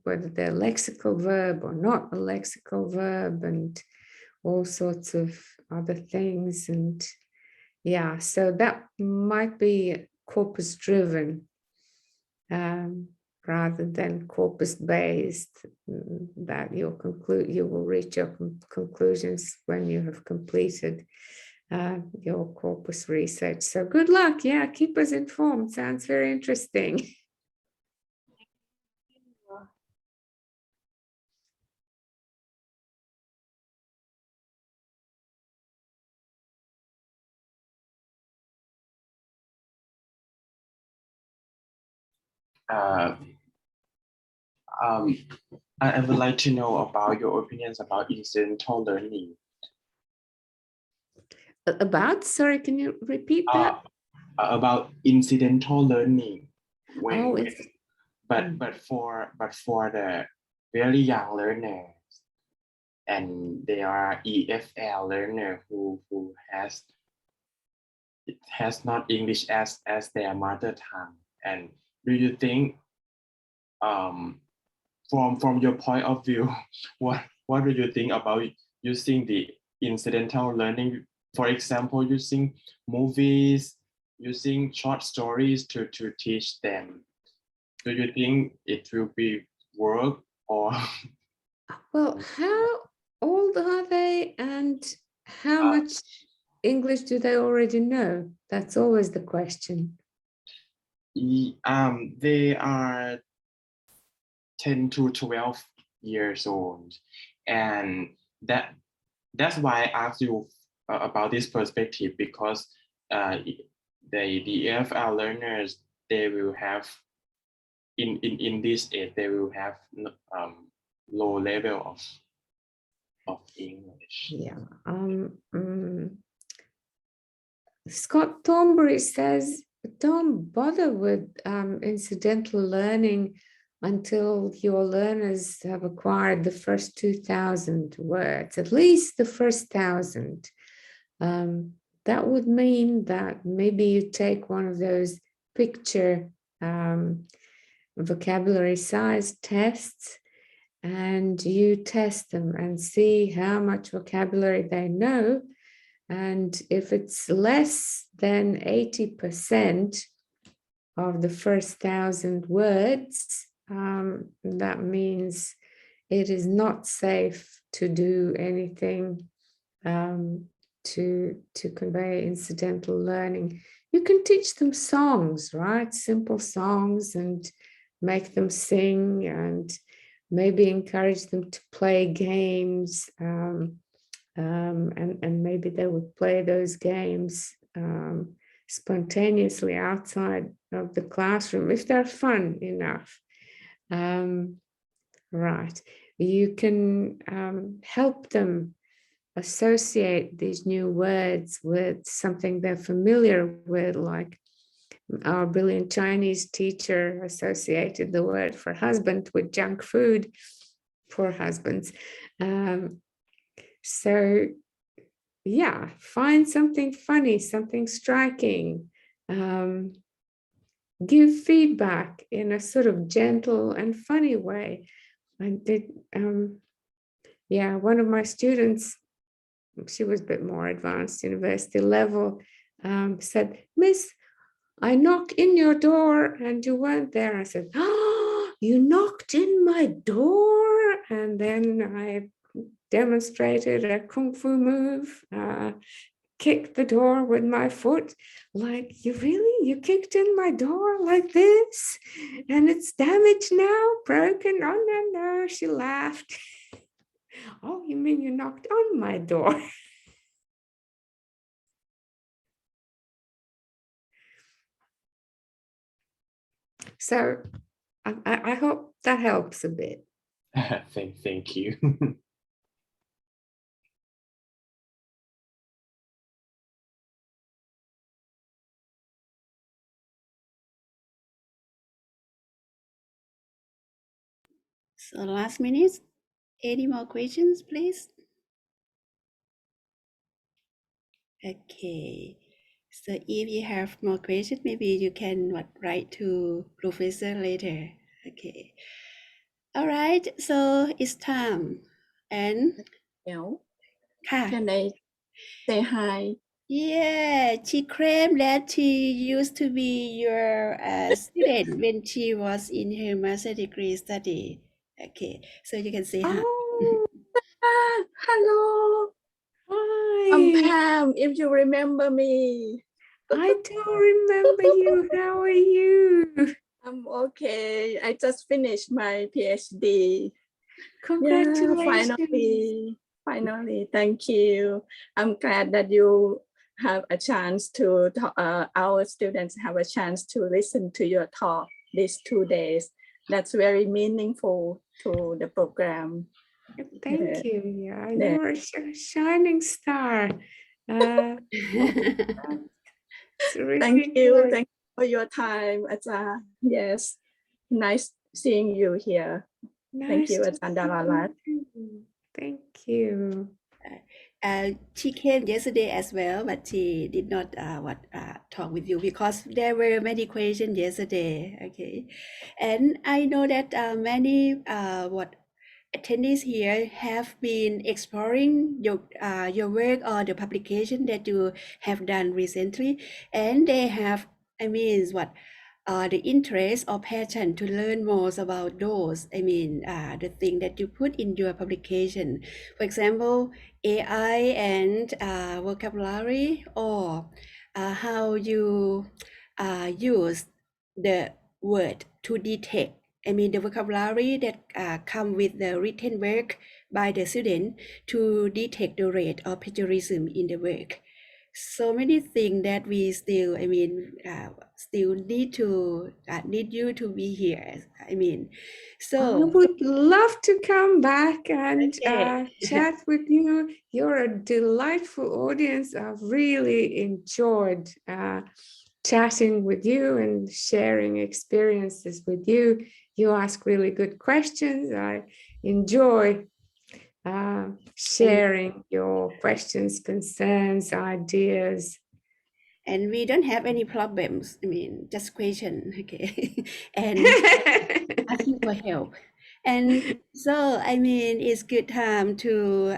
lexical verb or not a lexical verb, and all sorts of other things. And yeah, so that might be corpus driven rather than corpus based, that you will reach your conclusions when you have completed your corpus research. So good luck. Yeah, keep us informed. Sounds very interesting. I would like to know about your opinions about incidental learning. About, sorry, can you repeat that? About incidental learning. But for the very young learners, and they are EFL learner who has not English as their mother tongue. And do you think, from your point of view, what do you think about using the incidental learning? For example, using movies, using short stories to teach them. Do you think it will be work or? Well, how old are they, and how much English do they already know? That's always the question. They are 10 to 12 years old, and that's why I asked you about this perspective, because the EFL learners, they will have in this age, they will have low level of English. Yeah. Scott Thornbury says, don't bother with incidental learning until your learners have acquired the first 2,000 words, at least the first 1,000. That would mean that maybe you take one of those picture vocabulary size tests, and you test them and see how much vocabulary they know. And if it's less than 80% of the first 1,000 words, that means it is not safe to do anything to convey incidental learning. You can teach them songs, right? Simple songs, and make them sing, and maybe encourage them to play games, and maybe they would play those games spontaneously outside of the classroom if they're fun enough. Right. You can help them associate these new words with something they're familiar with, like our brilliant Chinese teacher associated the word for husband with junk food for husbands. So yeah, find something funny, something striking. Give feedback in a sort of gentle and funny way. I did, yeah, one of my students, she was a bit more advanced, university level, said, "Miss, I knocked in your door and you weren't there." I said, "Oh, you knocked in my door?" And then I demonstrated a kung fu move, kicked the door with my foot. Like, you kicked in my door like this? And it's damaged now, broken? Oh, no, she laughed. Oh, you mean you knocked on my door? So I hope that helps a bit. Thank you. So last minute, any more questions, please? Okay. So if you have more questions, maybe you can write to Professor later. Okay. All right. So it's time. And Well,ค่ะ. can I say hi? Yeah, she claimed that she used to be your student when she was in her master degree study. Okay, so you can say hi. Oh, Hello. hi. Pam, if you remember me. I do remember you. How are you? I'm okay. I just finished my PhD. Congratulations. Finally, thank you. I'm glad that you have a chance to talk, our students have a chance to listen to your talk these 2 days. That's very meaningful to the program. Thank you. Yeah, you're a shining star. It's really Thank you. good. Thank you for your time, Acha. Yes, nice seeing you here. Thank Nice you, to Ajahn see Dalarat. you too. Thank you. She came yesterday as well, but she did not talk with you because there were many questions yesterday. Okay, and I know that many attendees here have been exploring your work or the publication that you have done recently, and they have, the interest or passion to learn more about those. The thing that you put in your publication, for example, AI and vocabulary, or how you use the word to detect. The vocabulary that come with the written work by the student to detect the rate of plagiarism in the work. So many things that we still, still need you to be here. I So would love to come back and okay. chat with you. You're a delightful audience. I've really enjoyed chatting with you and sharing experiences with you. You ask really good questions. I enjoy sharing your questions, concerns, ideas. And we don't have any problems. Just question, okay, and asking for help. And so, it's good time to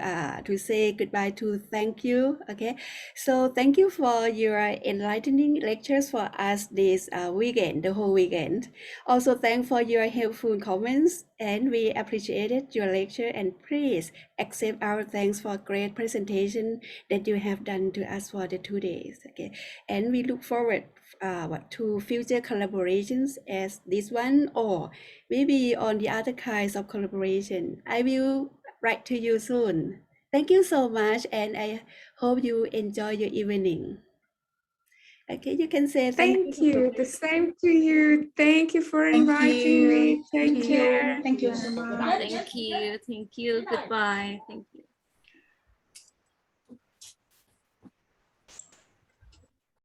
say goodbye, to thank you. Okay, so thank you for your enlightening lectures for us this weekend, the whole weekend. Also, thank for your helpful comments, and we appreciated your lecture. And please accept our thanks for great presentation that you have done to us for the 2 days. Okay, and we look forward to future collaborations as this one, or maybe on the other kinds of collaboration. I will write to you soon. Thank you so much, and I hope you enjoy your evening. Okay, you can say thank Thank you. The same to you. Thank you for inviting me. Take care. Thank you so much. Thank you. Thank you. Goodbye. Thank you.